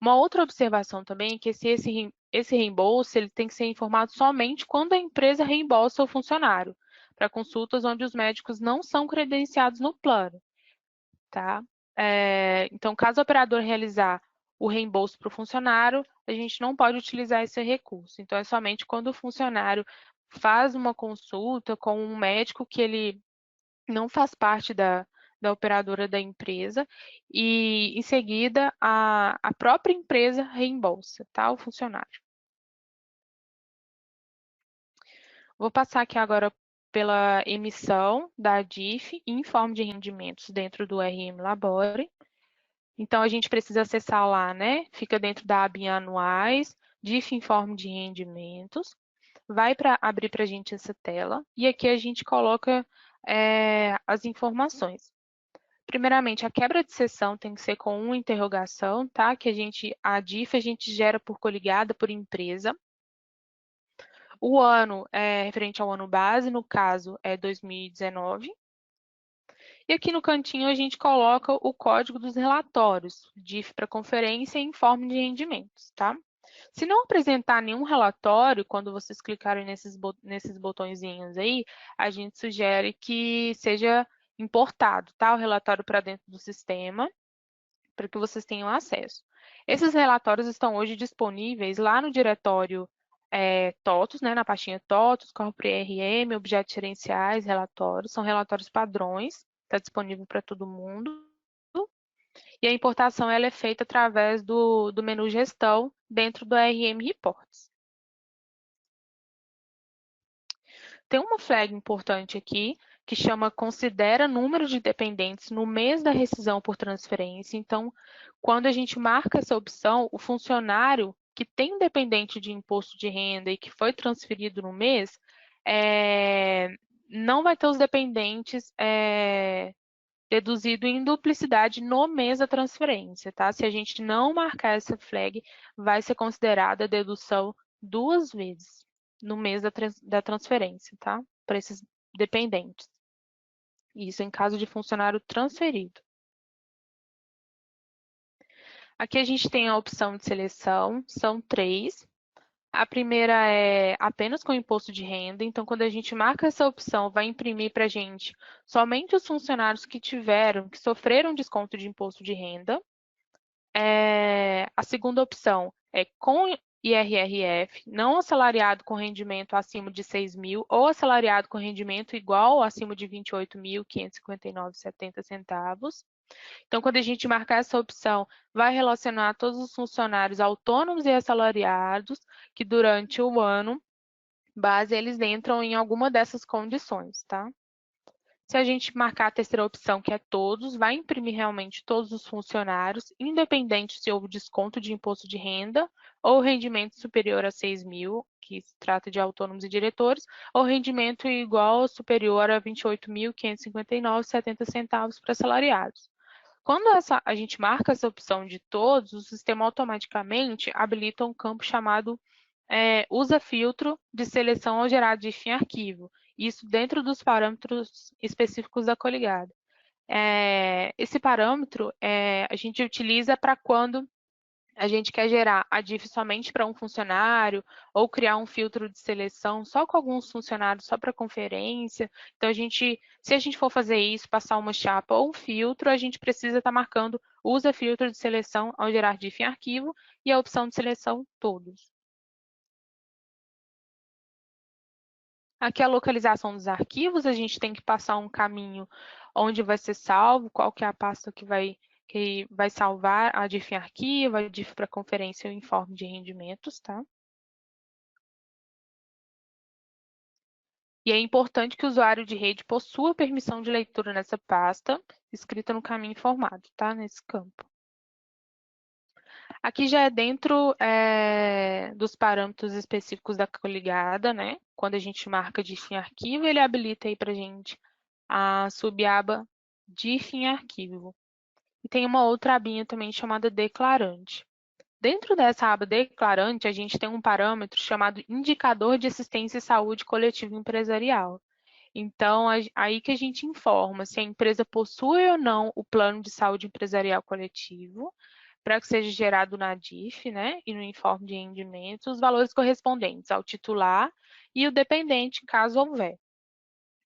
Uma outra observação também é que esse reembolso ele tem que ser informado somente quando a empresa reembolsa o funcionário, para consultas onde os médicos não são credenciados no plano, tá? Então, caso o operador realizar o reembolso para o funcionário, a gente não pode utilizar esse recurso. Então, é somente quando o funcionário faz uma consulta com um médico que ele não faz parte da operadora da empresa e, em seguida, a própria empresa reembolsa, tá? O funcionário. Vou passar aqui agora pela emissão da DIF e informe de rendimentos dentro do RM Labore. Então, a gente precisa acessar lá, né? Fica dentro da abinha anuais, DIF informe de rendimentos. Vai abrir para a gente essa tela e aqui a gente coloca as informações. Primeiramente, a quebra de sessão tem que ser com uma interrogação, tá? Que a DIF a gente gera por coligada, por empresa. O ano é referente ao ano base, no caso é 2019. E aqui no cantinho a gente coloca o código dos relatórios, DIF para conferência e informe de rendimentos, tá? Se não apresentar nenhum relatório, quando vocês clicarem nesses botõezinhos aí, a gente sugere que seja importado, tá? O relatório para dentro do sistema, para que vocês tenham acesso. Esses relatórios estão hoje disponíveis lá no diretório TOTUS, né? Na pastinha TOTUS, Corpore RM, objetos gerenciais, relatórios, são relatórios padrões, está disponível para todo mundo. E a importação ela é feita através do menu gestão dentro do RM Reports. Tem uma flag importante aqui que chama considera número de dependentes no mês da rescisão por transferência. Então, quando a gente marca essa opção, o funcionário que tem um dependente de imposto de renda e que foi transferido no mês, não vai ter os dependentes deduzido em duplicidade no mês da transferência, tá? Se a gente não marcar essa flag, vai ser considerada a dedução 2 vezes no mês da transferência, tá? Para esses dependentes. Isso em caso de funcionário transferido. Aqui a gente tem a opção de seleção, são 3. A primeira é apenas com imposto de renda, então quando a gente marca essa opção, vai imprimir para a gente somente os funcionários que sofreram desconto de imposto de renda. A segunda opção é com IRRF, não assalariado com rendimento acima de 6 mil ou assalariado com rendimento igual ou acima de 28.559,70 centavos. Então, quando a gente marcar essa opção, vai relacionar todos os funcionários autônomos e assalariados que durante o ano base eles entram em alguma dessas condições, tá? Se a gente marcar a terceira opção, que é todos, vai imprimir realmente todos os funcionários, independente se houve desconto de imposto de renda ou rendimento superior a 6 mil, que se trata de autônomos e diretores, ou rendimento igual ou superior a 28.559,70 centavos para assalariados. Quando a gente marca essa opção de todos, o sistema automaticamente habilita um campo chamado usa filtro de seleção ao gerar DIF em arquivo, isso dentro dos parâmetros específicos da coligada. Esse parâmetro a gente utiliza para quando a gente quer gerar a DIF somente para um funcionário ou criar um filtro de seleção só com alguns funcionários, só para conferência. Então, se a gente for fazer isso, passar uma chapa ou um filtro, a gente precisa estar marcando usa filtro de seleção ao gerar DIF em arquivo e a opção de seleção todos. Aqui a localização dos arquivos, a gente tem que passar um caminho onde vai ser salvo, qual que é a pasta que vai salvar a DIF em arquivo, a DIF para conferência e o informe de rendimentos, tá? E é importante que o usuário de rede possua permissão de leitura nessa pasta, escrita no caminho informado, tá? Nesse campo. Aqui já é dentro dos parâmetros específicos da coligada, né? Quando a gente marca DIF em arquivo, ele habilita aí para a gente a subaba DIF em arquivo. E tem uma outra abinha também chamada declarante. Dentro dessa aba declarante, a gente tem um parâmetro chamado indicador de assistência e saúde coletivo empresarial. Então, aí que a gente informa se a empresa possui ou não o plano de saúde empresarial coletivo, para que seja gerado na DIF, né, e no informe de rendimento, os valores correspondentes ao titular e o dependente, caso houver,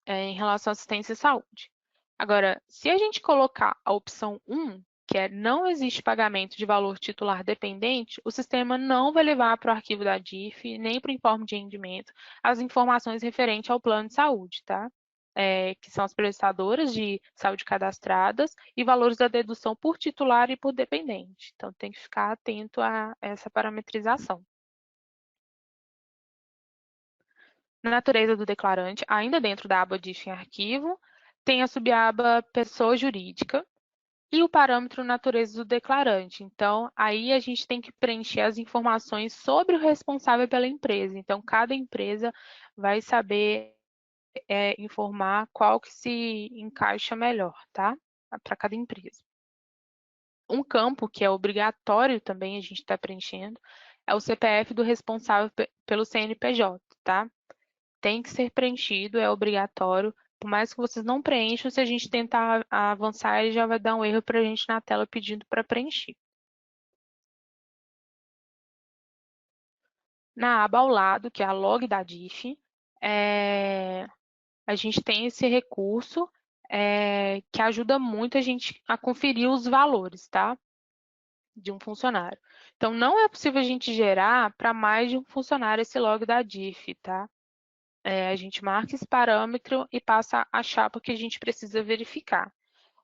em relação à assistência e saúde. Agora, se a gente colocar a opção 1, que é não existe pagamento de valor titular dependente, o sistema não vai levar para o arquivo da DIF, nem para o informe de rendimento, as informações referentes ao plano de saúde, tá? Que são as prestadoras de saúde cadastradas e valores da dedução por titular e por dependente. Então, tem que ficar atento a essa parametrização. Na natureza do declarante, ainda dentro da aba DIF em arquivo, tem a subaba pessoa jurídica e o parâmetro natureza do declarante. Então, aí a gente tem que preencher as informações sobre o responsável pela empresa. Então, cada empresa vai saber informar qual que se encaixa melhor, tá? Para cada empresa. Um campo que é obrigatório também a gente está preenchendo é o CPF do responsável pelo CNPJ, tá? Tem que ser preenchido, é obrigatório. Por mais que vocês não preencham, se a gente tentar avançar, ele já vai dar um erro para a gente na tela pedindo para preencher. Na aba ao lado, que é a log da DIF, a gente tem esse recurso que ajuda muito a gente a conferir os valores, tá? De um funcionário. Então, não é possível a gente gerar para mais de um funcionário esse log da DIF, tá? A gente marca esse parâmetro e passa a chapa que a gente precisa verificar.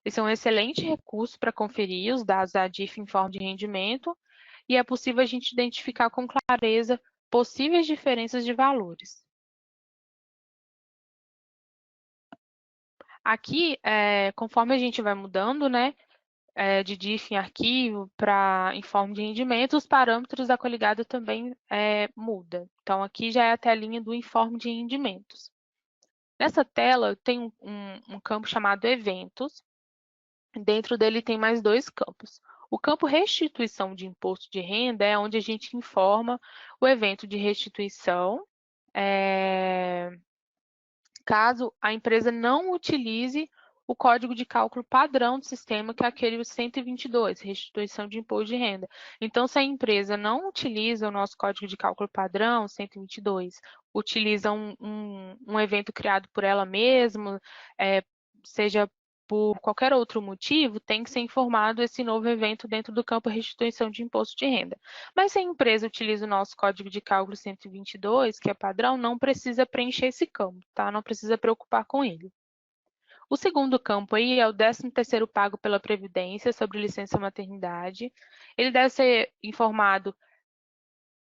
Esse é um excelente recurso para conferir os dados da DIF em forma de rendimento e é possível a gente identificar com clareza possíveis diferenças de valores. Aqui, conforme a gente vai mudando, né, de DIF em arquivo para informe de rendimento, os parâmetros da coligada também mudam. Então, aqui já é a telinha do informe de rendimentos. Nessa tela, tem um campo chamado eventos. Dentro dele tem mais dois campos. O campo restituição de imposto de renda é onde a gente informa o evento de restituição, caso a empresa não utilize o código de cálculo padrão do sistema, que é aquele 122, restituição de imposto de renda. Então, se a empresa não utiliza o nosso código de cálculo padrão, 122, utiliza um evento criado por ela mesma, seja por qualquer outro motivo, tem que ser informado esse novo evento dentro do campo restituição de imposto de renda. Mas se a empresa utiliza o nosso código de cálculo 122, que é padrão, não precisa preencher esse campo, tá? Não precisa preocupar com ele. O segundo campo aí é o 13º pago pela Previdência sobre licença maternidade. Ele deve ser informado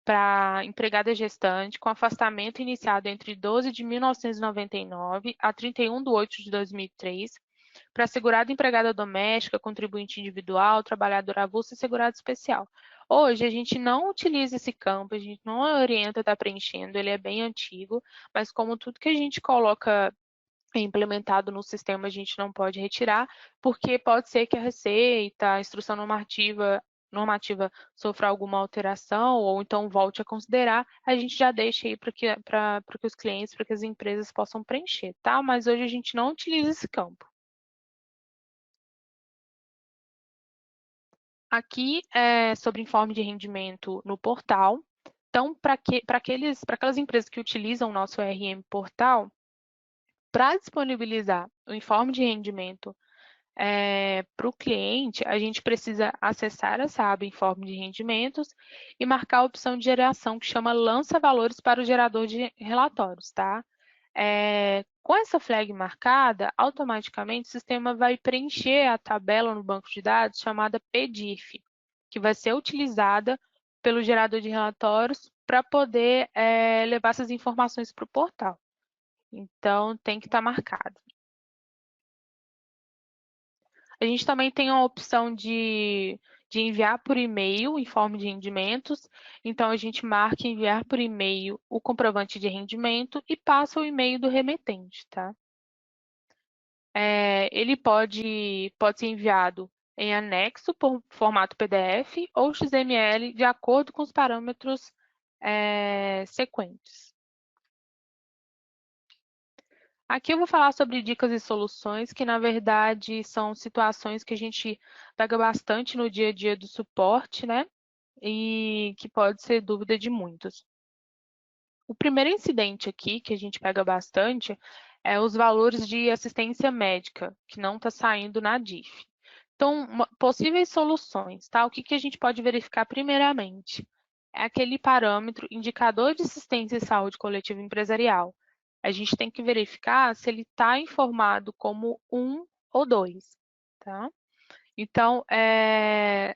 para empregada gestante com afastamento iniciado entre 12 de 1999 a 31 de 8 de 2003, para segurado empregada doméstica, contribuinte individual, trabalhador avulso e segurado especial. Hoje a gente não utiliza esse campo, a gente não orienta a estar preenchendo, ele é bem antigo, mas como tudo que a gente coloca implementado no sistema a gente não pode retirar, porque pode ser que a Receita, a instrução normativa sofra alguma alteração ou então volte a considerar, a gente já deixa aí para que os clientes, para que as empresas possam preencher, tá? Mas hoje a gente não utiliza esse campo. Aqui é sobre informe de rendimento no portal. Então, para aquelas empresas que utilizam o nosso RM Portal, para disponibilizar o informe de rendimento para o cliente, a gente precisa acessar essa aba Informe de Rendimentos e marcar a opção de geração que chama Lança Valores para o gerador de relatórios, tá? Com essa flag marcada, automaticamente o sistema vai preencher a tabela no banco de dados chamada PDIF, que vai ser utilizada pelo gerador de relatórios para poder levar essas informações para o portal. Então, tem que estar marcado. A gente também tem a opção de enviar por e-mail em forma de rendimentos. Então, a gente marca enviar por e-mail o comprovante de rendimento e passa o e-mail do remetente, tá? Ele pode ser enviado em anexo por formato PDF ou XML, de acordo com os parâmetros sequentes. Aqui eu vou falar sobre dicas e soluções, que na verdade são situações que a gente pega bastante no dia a dia do suporte, né? E que pode ser dúvida de muitos. O primeiro incidente aqui, que a gente pega bastante, é os valores de assistência médica, que não está saindo na DIF. Então, possíveis soluções, tá? O que a gente pode verificar primeiramente? É aquele parâmetro indicador de assistência e saúde coletiva empresarial. A gente tem que verificar se ele está informado como 1 ou 2, tá? Então,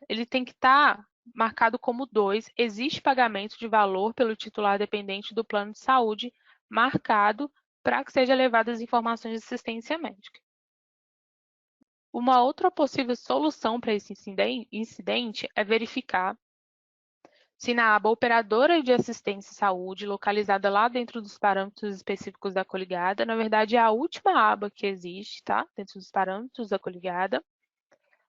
ele tem que estar marcado como 2. Existe pagamento de valor pelo titular dependente do plano de saúde marcado para que seja levadas as informações de assistência médica. Uma outra possível solução para esse incidente é verificar se na aba Operadora de Assistência e Saúde, localizada lá dentro dos parâmetros específicos da coligada, na verdade é a última aba que existe, tá? Dentro dos parâmetros da coligada,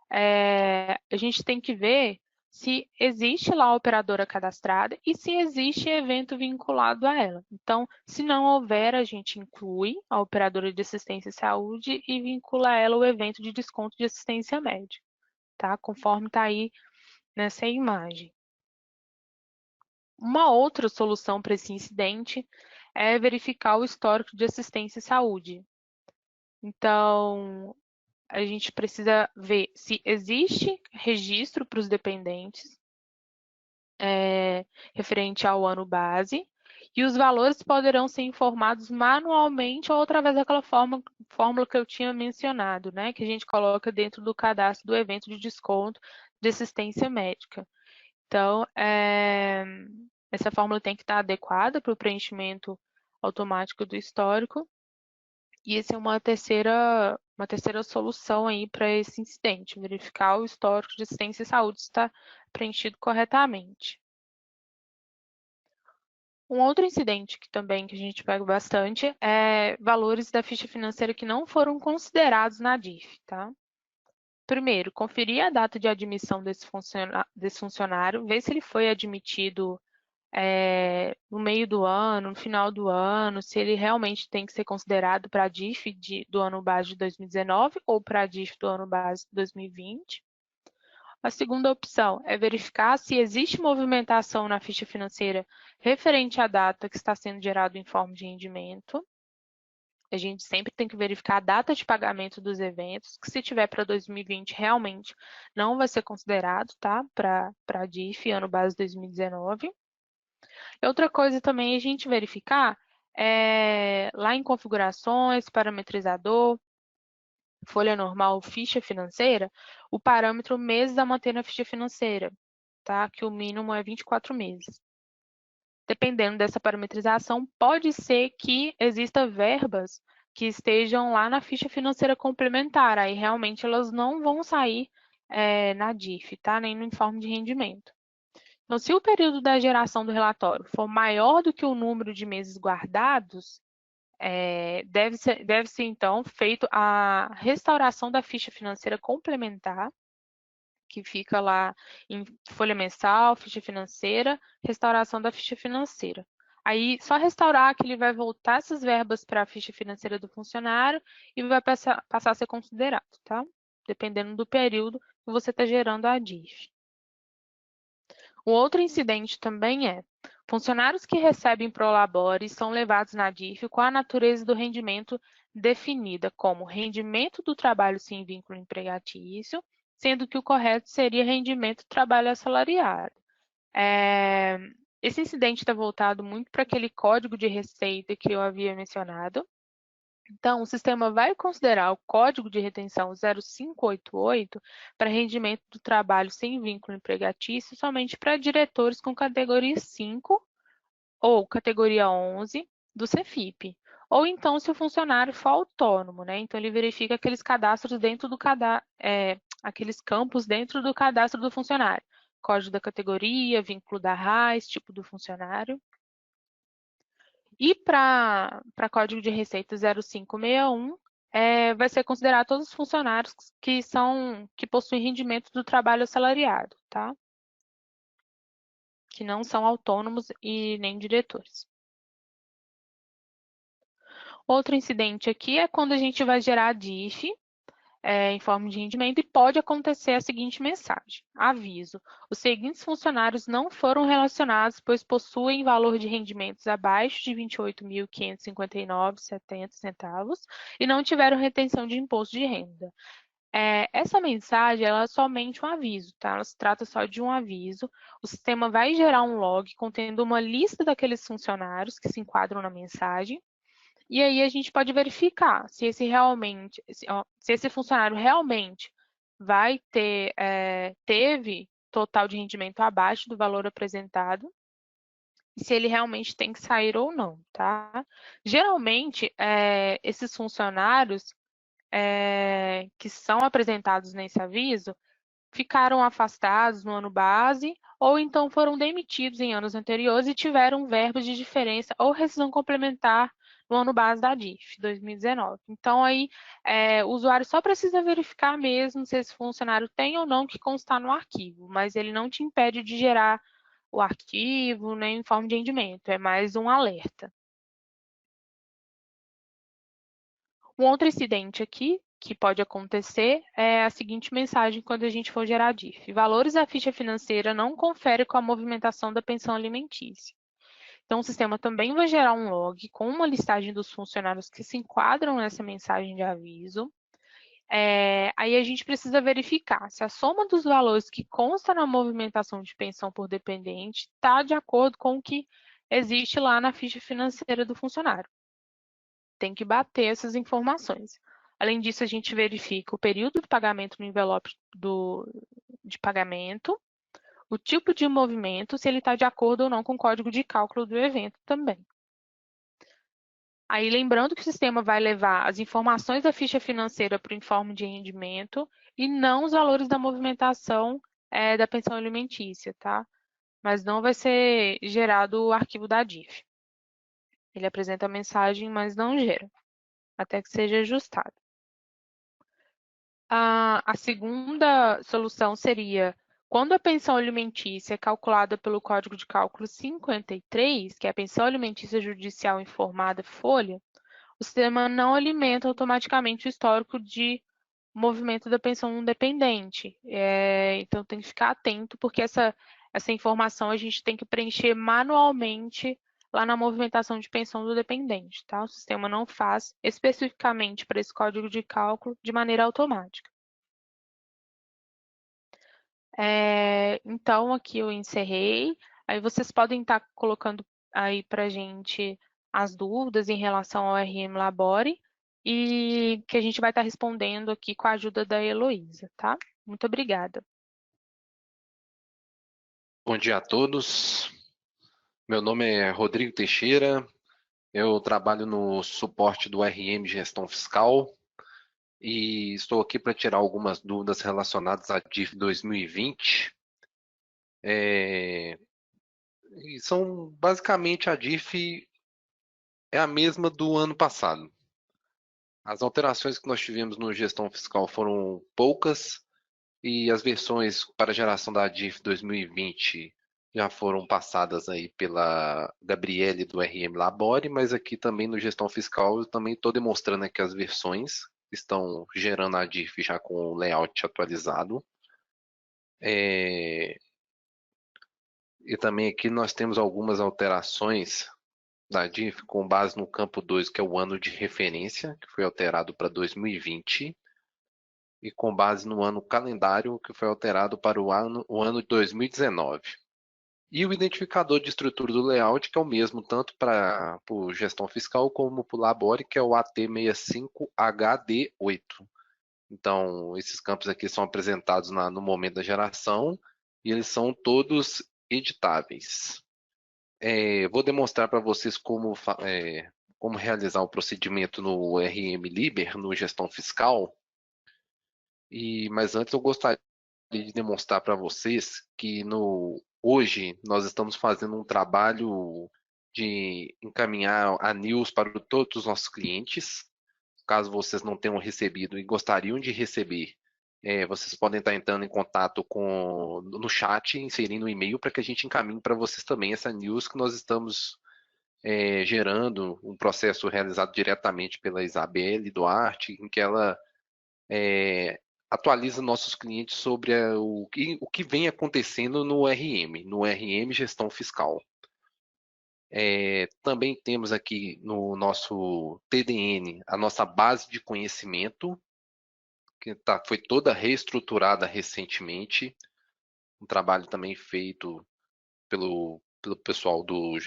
a gente tem que ver se existe lá a operadora cadastrada e se existe evento vinculado a ela. Então, se não houver, a gente inclui a operadora de assistência e saúde e vincula a ela o evento de desconto de assistência médica, tá? Conforme está aí nessa imagem. Uma outra solução para esse incidente é verificar o histórico de assistência e saúde. Então, a gente precisa ver se existe registro para os dependentes referente ao ano base, e os valores poderão ser informados manualmente ou através daquela fórmula que eu tinha mencionado, né, que a gente coloca dentro do cadastro do evento de desconto de assistência médica. Então, essa fórmula tem que estar adequada para o preenchimento automático do histórico. E essa é uma terceira solução aí para esse incidente, verificar o histórico de assistência e saúde se está preenchido corretamente. Um outro incidente que a gente pega bastante é valores da ficha financeira que não foram considerados na DIF, tá? Primeiro, conferir a data de admissão desse funcionário, ver se ele foi admitido no meio do ano, no final do ano, se ele realmente tem que ser considerado para a DIF do ano base de 2019 ou para a DIF do ano base de 2020. A segunda opção é verificar se existe movimentação na ficha financeira referente à data que está sendo gerado o informe de rendimento. A gente sempre tem que verificar a data de pagamento dos eventos, que se tiver para 2020 realmente não vai ser considerado, tá? Para a DIF, ano base 2019. E outra coisa também é a gente verificar lá em configurações, parametrizador, folha normal, ficha financeira, o parâmetro meses a manter na ficha financeira, tá? Que o mínimo é 24 meses. Dependendo dessa parametrização, pode ser que exista verbas que estejam lá na ficha financeira complementar, aí realmente elas não vão sair na DIF, tá? Nem no informe de rendimento. Então, se o período da geração do relatório for maior do que o número de meses guardados, deve ser então feito a restauração da ficha financeira complementar, que fica lá em folha mensal, ficha financeira, restauração da ficha financeira. Aí, só restaurar que ele vai voltar essas verbas para a ficha financeira do funcionário e vai passar a ser considerado, tá? Dependendo do período que você está gerando a DIF. O outro incidente também funcionários que recebem prolabore são levados na DIF com a natureza do rendimento definida como rendimento do trabalho sem vínculo empregatício, sendo que o correto seria rendimento do trabalho assalariado. Esse incidente está voltado muito para aquele código de receita que eu havia mencionado. Então, o sistema vai considerar o código de retenção 0588 para rendimento do trabalho sem vínculo empregatício somente para diretores com categoria 5 ou categoria 11 do Cefip. Ou então, se o funcionário for autônomo, né? Então, ele verifica aqueles cadastros dentro do aqueles campos dentro do cadastro do funcionário. Código da categoria, vínculo da RAIS, tipo do funcionário. E para código de receita 0561, vai ser considerado todos os funcionários que possuem rendimento do trabalho assalariado, tá? Que não são autônomos e nem diretores. Outro incidente aqui é quando a gente vai gerar a DIF, em forma de rendimento, e pode acontecer a seguinte mensagem: aviso, os seguintes funcionários não foram relacionados, pois possuem valor de rendimentos abaixo de R$ 28.559,70 e não tiveram retenção de imposto de renda. Essa mensagem ela é somente um aviso, tá? Ela se trata só de um aviso. O sistema vai gerar um log contendo uma lista daqueles funcionários que se enquadram na mensagem. E aí a gente pode verificar se esse funcionário realmente teve total de rendimento abaixo do valor apresentado e se ele realmente tem que sair ou não, tá? Geralmente, esses funcionários que são apresentados nesse aviso ficaram afastados no ano base ou então foram demitidos em anos anteriores e tiveram verbas de diferença ou rescisão complementar no ano base da DIF 2019. Então, aí, o usuário só precisa verificar mesmo se esse funcionário tem ou não que constar no arquivo, mas ele não te impede de gerar o arquivo nem em forma de rendimento, é mais um alerta. Um outro incidente aqui que pode acontecer é a seguinte mensagem quando a gente for gerar DIF. Valores da ficha financeira não confere com a movimentação da pensão alimentícia. Então, o sistema também vai gerar um log com uma listagem dos funcionários que se enquadram nessa mensagem de aviso. Aí a gente precisa verificar se a soma dos valores que consta na movimentação de pensão por dependente está de acordo com o que existe lá na ficha financeira do funcionário. Tem que bater essas informações. Além disso, a gente verifica o período de pagamento no envelope de pagamento, o tipo de movimento, se ele está de acordo ou não com o código de cálculo do evento também. Aí, lembrando que o sistema vai levar as informações da ficha financeira para o informe de rendimento e não os valores da movimentação da pensão alimentícia, tá? Mas não vai ser gerado o arquivo da DIF. Ele apresenta a mensagem, mas não gera, até que seja ajustado. A segunda solução seria, quando a pensão alimentícia é calculada pelo Código de Cálculo 53, que é a pensão alimentícia judicial informada folha, o sistema não alimenta automaticamente o histórico de movimento da pensão dependente. Então, tem que ficar atento, porque essa informação a gente tem que preencher manualmente lá na movimentação de pensão do dependente, tá? O sistema não faz especificamente para esse código de cálculo de maneira automática. Então, aqui eu encerrei. Aí vocês podem estar colocando aí para a gente as dúvidas em relação ao RM Labore e que a gente vai estar respondendo aqui com a ajuda da Heloísa, tá? Muito obrigada. Bom dia a todos. Meu nome é Rodrigo Teixeira. Eu trabalho no suporte do RM Gestão Fiscal e estou aqui para tirar algumas dúvidas relacionadas à DIF 2020. E são basicamente a DIF é a mesma do ano passado. As alterações que nós tivemos no Gestão Fiscal foram poucas e as versões para a geração da DIF 2020 já foram passadas aí pela Gabriele do RM Labore, mas aqui também no Gestão Fiscal eu também estou demonstrando aqui as versões que estão gerando a DIF já com o layout atualizado. E também aqui nós temos algumas alterações da DIF com base no campo 2, que é o ano de referência, que foi alterado para 2020, e com base no ano calendário, que foi alterado para o ano de 2019. E o identificador de estrutura do layout, que é o mesmo tanto para gestão fiscal como para o Labore, que é o AT65HD8. Então, esses campos aqui são apresentados no momento da geração e eles são todos editáveis. Vou demonstrar para vocês como realizar o procedimento no RM Liber, no gestão fiscal. Mas antes eu gostaria de demonstrar para vocês que hoje nós estamos fazendo um trabalho de encaminhar a news para todos os nossos clientes. Caso vocês não tenham recebido e gostariam de receber, vocês podem estar entrando em contato no chat, inserindo um e-mail para que a gente encaminhe para vocês também essa news que nós estamos gerando, um processo realizado diretamente pela Isabelle Duarte, em que ela atualiza nossos clientes sobre o que vem acontecendo no RM Gestão Fiscal. Também temos aqui no nosso TDN a nossa base de conhecimento, que foi toda reestruturada recentemente, um trabalho também feito pelo pessoal do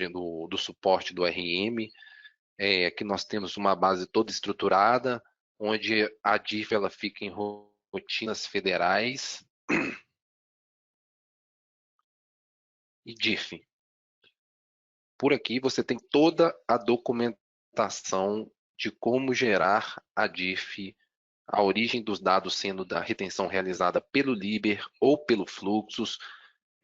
suporte do RM. Aqui nós temos uma base toda estruturada, onde a DIF ela fica em rotinas federais e DIF. Por aqui você tem toda a documentação de como gerar a DIF, a origem dos dados sendo da retenção realizada pelo Liber ou pelo Fluxus,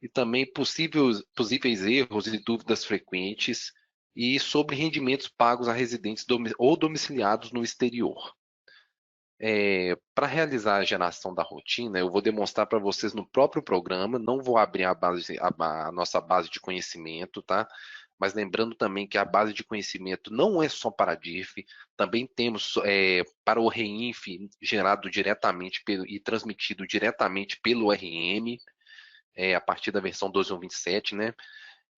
e também possíveis erros e dúvidas frequentes, e sobre rendimentos pagos a residentes ou domiciliados no exterior. Para realizar a geração da rotina, eu vou demonstrar para vocês no próprio programa, não vou abrir a nossa base de conhecimento, tá? Mas lembrando também que a base de conhecimento não é só para a DIF, também temos para o REINF gerado diretamente e transmitido diretamente pelo RM, a partir da versão 12.127, né?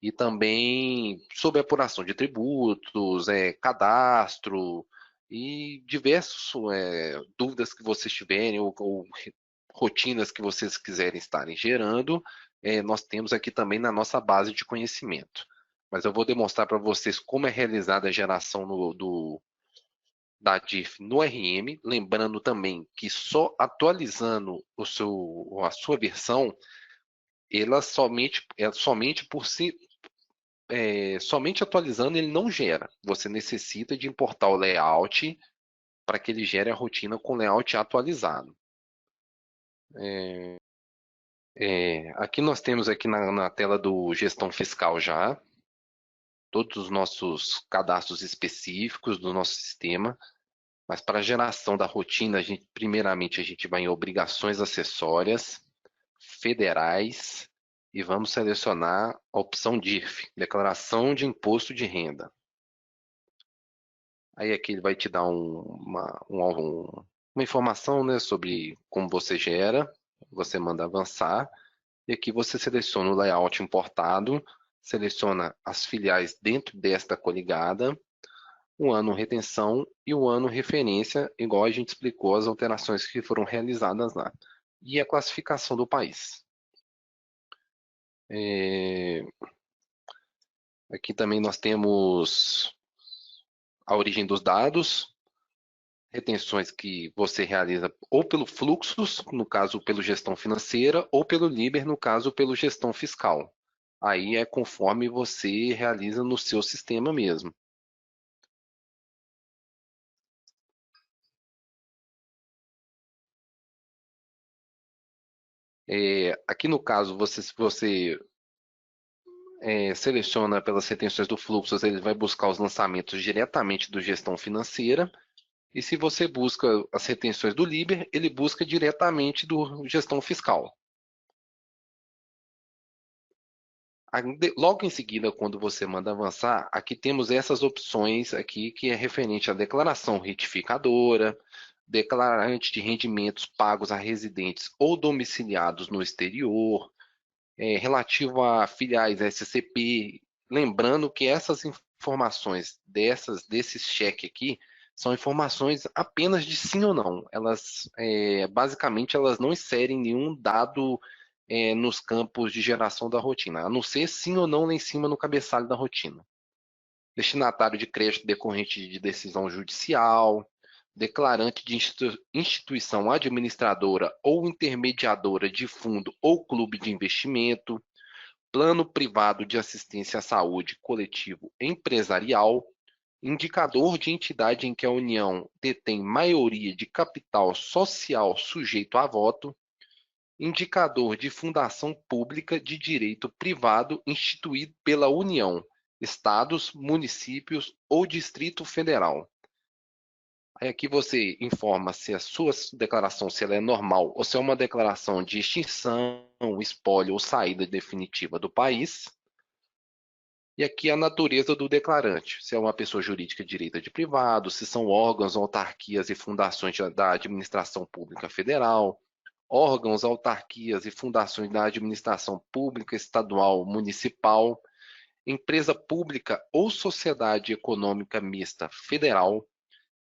E também sobre apuração de tributos, cadastro e diversas dúvidas que vocês tiverem ou rotinas que vocês quiserem estarem gerando, nós temos aqui também na nossa base de conhecimento. Mas eu vou demonstrar para vocês como é realizada a geração da DIF no RM, lembrando também que só atualizando a sua versão, ela somente por si, somente atualizando ele não gera. Você necessita de importar o layout para que ele gere a rotina com layout atualizado. Aqui nós temos aqui na tela do gestão fiscal já todos os nossos cadastros específicos do nosso sistema, mas para a geração da rotina, primeiramente a gente vai em obrigações acessórias, federais, e vamos selecionar a opção DIF, Declaração de Imposto de Renda. Aí aqui ele vai te dar uma informação, né, sobre como você gera, você manda avançar, e aqui você seleciona o layout importado, seleciona as filiais dentro desta coligada, o ano retenção e o ano referência, igual a gente explicou as alterações que foram realizadas lá. E a classificação do país. Aqui também nós temos a origem dos dados, retenções que você realiza ou pelo fluxos, no caso pelo gestão financeira, ou pelo Liber, no caso pelo gestão fiscal. Aí é conforme você realiza no seu sistema mesmo. Aqui no caso, você seleciona pelas retenções do fluxo, ele vai buscar os lançamentos diretamente do gestão financeira. E se você busca as retenções do Liber, ele busca diretamente do gestão fiscal. Logo em seguida, quando você manda avançar, aqui temos essas opções aqui, que é referente à declaração retificadora, declarante de rendimentos pagos a residentes ou domiciliados no exterior, relativo a filiais SCP. Lembrando que essas informações desse cheque aqui são informações apenas de sim ou não. Elas, basicamente, elas não inserem nenhum dado nos campos de geração da rotina, a não ser sim ou não lá em cima no cabeçalho da rotina. Destinatário de crédito decorrente de decisão judicial, declarante de instituição administradora ou intermediadora de fundo ou clube de investimento, plano privado de assistência à saúde coletivo empresarial, indicador de entidade em que a União detém maioria de capital social sujeito a voto, indicador de fundação pública de direito privado instituído pela União, estados, municípios ou Distrito Federal. Aí aqui você informa se a sua declaração se ela é normal ou se é uma declaração de extinção, espólio ou saída definitiva do país. E aqui a natureza do declarante, se é uma pessoa jurídica direita de privado, se são órgãos, autarquias e fundações da administração pública federal, órgãos, autarquias e fundações da administração pública estadual, municipal, empresa pública ou sociedade econômica mista federal,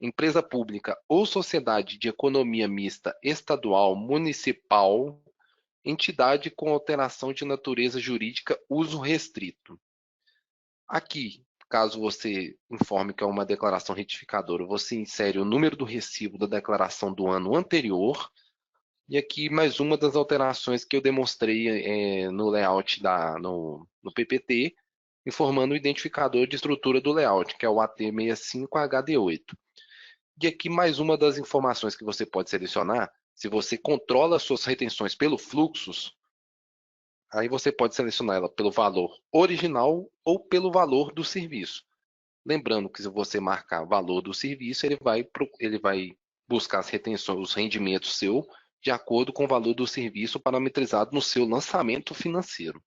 empresa pública ou sociedade de economia mista estadual, municipal, entidade com alteração de natureza jurídica uso restrito. Aqui, caso você informe que é uma declaração retificadora, você insere o número do recibo da declaração do ano anterior. E aqui mais uma das alterações que eu demonstrei no layout no PPT, informando o identificador de estrutura do layout, que é o AT65HD8. E aqui mais uma das informações que você pode selecionar, se você controla as suas retenções pelo fluxos, aí você pode selecionar ela pelo valor original ou pelo valor do serviço. Lembrando que se você marcar valor do serviço, ele vai buscar as retenções, os rendimentos seu, de acordo com o valor do serviço parametrizado no seu lançamento financeiro.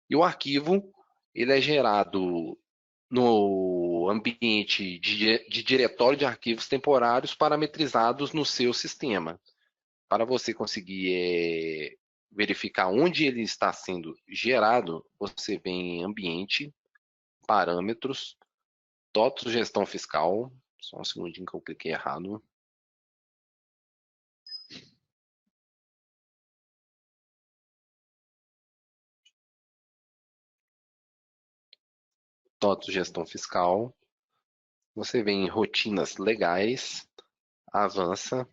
E o arquivo, ele é gerado no ambiente de diretório de arquivos temporários parametrizados no seu sistema. Para você conseguir verificar onde ele está sendo gerado, você vem em ambiente, parâmetros, TOTS gestão fiscal, só um segundinho que eu cliquei errado. TOTS gestão fiscal, você vem em rotinas legais, avança.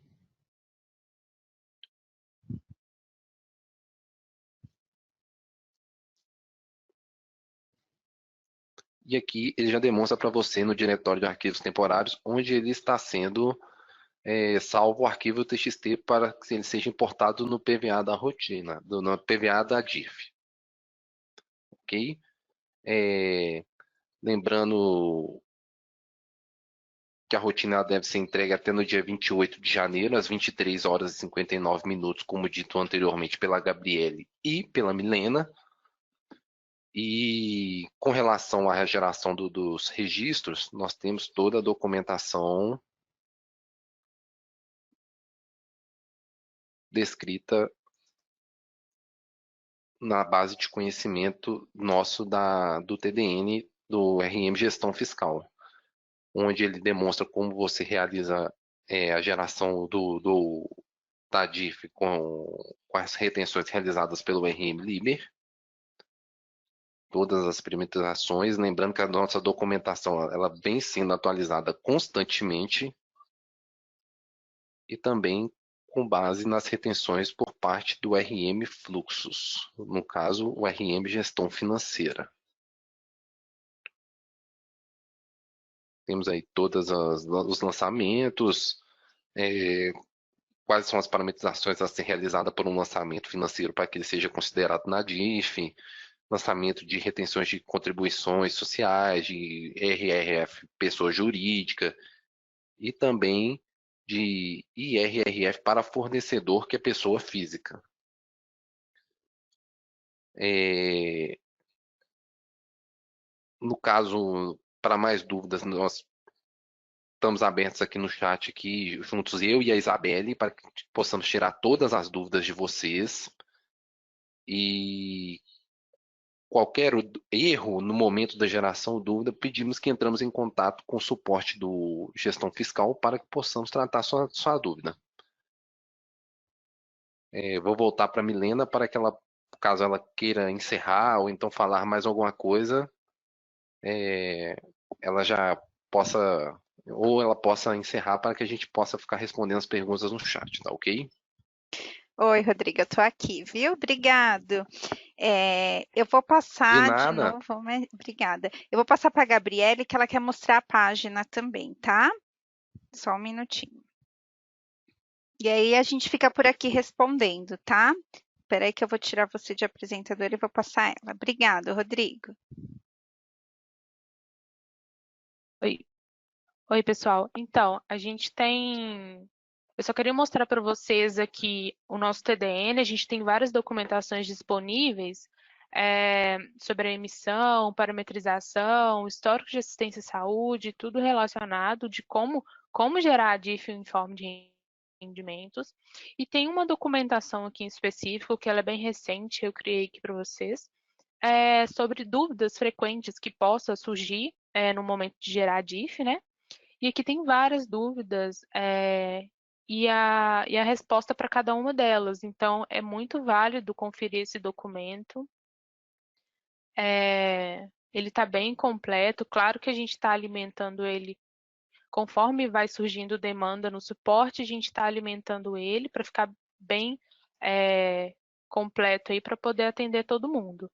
E aqui ele já demonstra para você no diretório de arquivos temporários onde ele está sendo salvo o arquivo TXT para que ele seja importado no PVA da rotina, no PVA da DIF. Ok? Lembrando que a rotina deve ser entregue até no dia 28 de janeiro, às 23 horas e 59 minutos, como dito anteriormente pela Gabriele e pela Milena. E com relação à geração dos registros, nós temos toda a documentação descrita na base de conhecimento nosso do TDN, do RM Gestão Fiscal, onde ele demonstra como você realiza a geração da DIF com as retenções realizadas pelo RM Liber, todas as parametrizações, lembrando que a nossa documentação ela vem sendo atualizada constantemente e também com base nas retenções por parte do RM Fluxos, no caso, o RM Gestão Financeira. Temos aí todos os lançamentos, quais são as parametrizações a ser realizada por um lançamento financeiro para que ele seja considerado na DIF, lançamento de retenções de contribuições sociais, de RRF pessoa jurídica e também de IRRF para fornecedor, que é pessoa física. No caso, para mais dúvidas, nós estamos abertos aqui no chat, aqui, juntos eu e a Isabelle, para que possamos tirar todas as dúvidas de vocês. E qualquer erro no momento da geração de dúvida, pedimos que entramos em contato com o suporte do Gestão Fiscal para que possamos tratar sua dúvida. Vou voltar para a Milena para que ela, caso ela queira encerrar ou então falar mais alguma coisa, ela já possa, ou ela possa encerrar para que a gente possa ficar respondendo as perguntas no chat, tá ok? Oi, Rodrigo, eu tô aqui, viu? Obrigado. Eu vou passar de novo, obrigada. Eu vou passar para a Gabriele, que ela quer mostrar a página também, tá? Só um minutinho. E aí a gente fica por aqui respondendo, tá? Espera aí que eu vou tirar você de apresentador e vou passar ela. Obrigada, Rodrigo. Oi, pessoal. Então, a gente tem... Eu só queria mostrar para vocês aqui o nosso TDN. A gente tem várias documentações disponíveis sobre a emissão, parametrização, histórico de assistência à saúde, tudo relacionado de como gerar a DIF em forma de rendimentos. E tem uma documentação aqui em específico, que ela é bem recente, eu criei aqui para vocês, sobre dúvidas frequentes que possam surgir no momento de gerar a DIF, né? E aqui tem várias dúvidas e a resposta para cada uma delas. Então, é muito válido conferir esse documento. Ele está bem completo. Claro que a gente está alimentando ele conforme vai surgindo demanda no suporte, a gente está alimentando ele para ficar bem completo aí para poder atender todo mundo.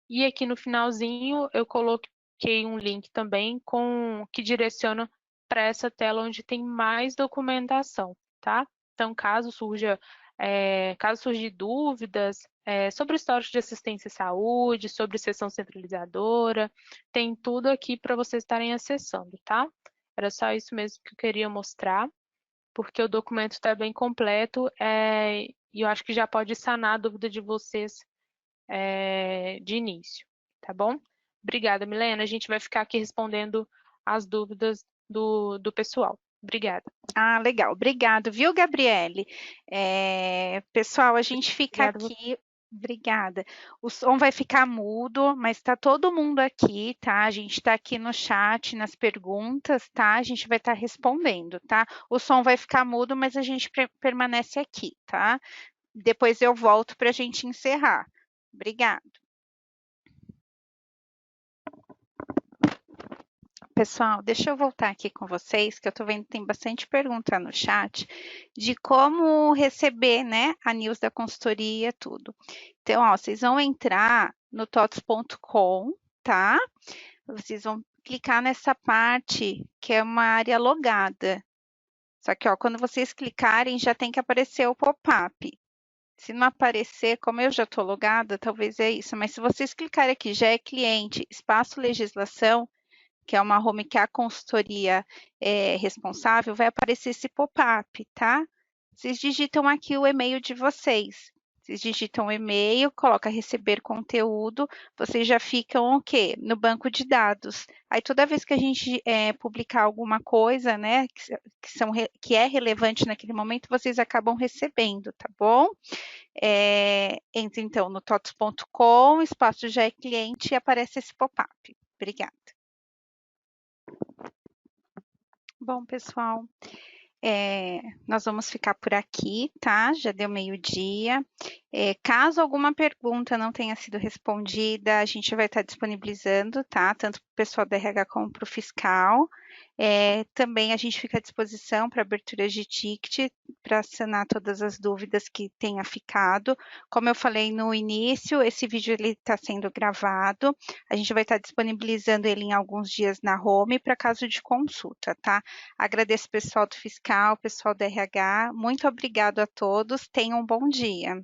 E aqui no finalzinho eu coloquei um link também que direciona para essa tela onde tem mais documentação, tá? Então, caso surgir dúvidas sobre o histórico de assistência à saúde, sobre sessão centralizadora, tem tudo aqui para vocês estarem acessando, tá? Era só isso mesmo que eu queria mostrar, porque o documento está bem completo e eu acho que já pode sanar a dúvida de vocês de início, tá bom? Obrigada, Milena. A gente vai ficar aqui respondendo as dúvidas do pessoal. Obrigada. Ah, legal. Obrigado, viu, Gabriele? Pessoal, a gente fica aqui. Obrigada. O som vai ficar mudo, mas está todo mundo aqui, tá? A gente está aqui no chat, nas perguntas, tá? A gente vai estar respondendo, tá? O som vai ficar mudo, mas a gente permanece aqui, tá? Depois eu volto para a gente encerrar. Obrigado. Pessoal, deixa eu voltar aqui com vocês, que eu estou vendo que tem bastante pergunta no chat de como receber, né, a news da consultoria, tudo. Então, ó, vocês vão entrar no tots.com, tá? Vocês vão clicar nessa parte que é uma área logada. Só que, ó, quando vocês clicarem, já tem que aparecer o pop-up. Se não aparecer, como eu já estou logada, talvez é isso. Mas se vocês clicarem aqui, já é cliente, espaço legislação, que é uma home que a consultoria é responsável, vai aparecer esse pop-up, tá? Vocês digitam aqui o e-mail de vocês, Vocês digitam o e-mail, coloca receber conteúdo, vocês já ficam o quê? No banco de dados. Aí toda vez que a gente publicar alguma coisa, né, que é relevante naquele momento, vocês acabam recebendo, tá bom? Entre então no totos.com, espaço já é cliente e aparece esse pop-up. Obrigada. Bom, pessoal, nós vamos ficar por aqui, tá? Já deu meio-dia. Caso alguma pergunta não tenha sido respondida, a gente vai estar disponibilizando, tá? Tanto para o pessoal da RH como para o fiscal. Também a gente fica à disposição para abertura de ticket, para sanar todas as dúvidas que tenha ficado. Como eu falei no início, esse vídeo está sendo gravado. A gente vai estar disponibilizando ele em alguns dias na home para caso de consulta, tá? Agradeço o pessoal do fiscal, pessoal do RH. Muito obrigado a todos. Tenham um bom dia.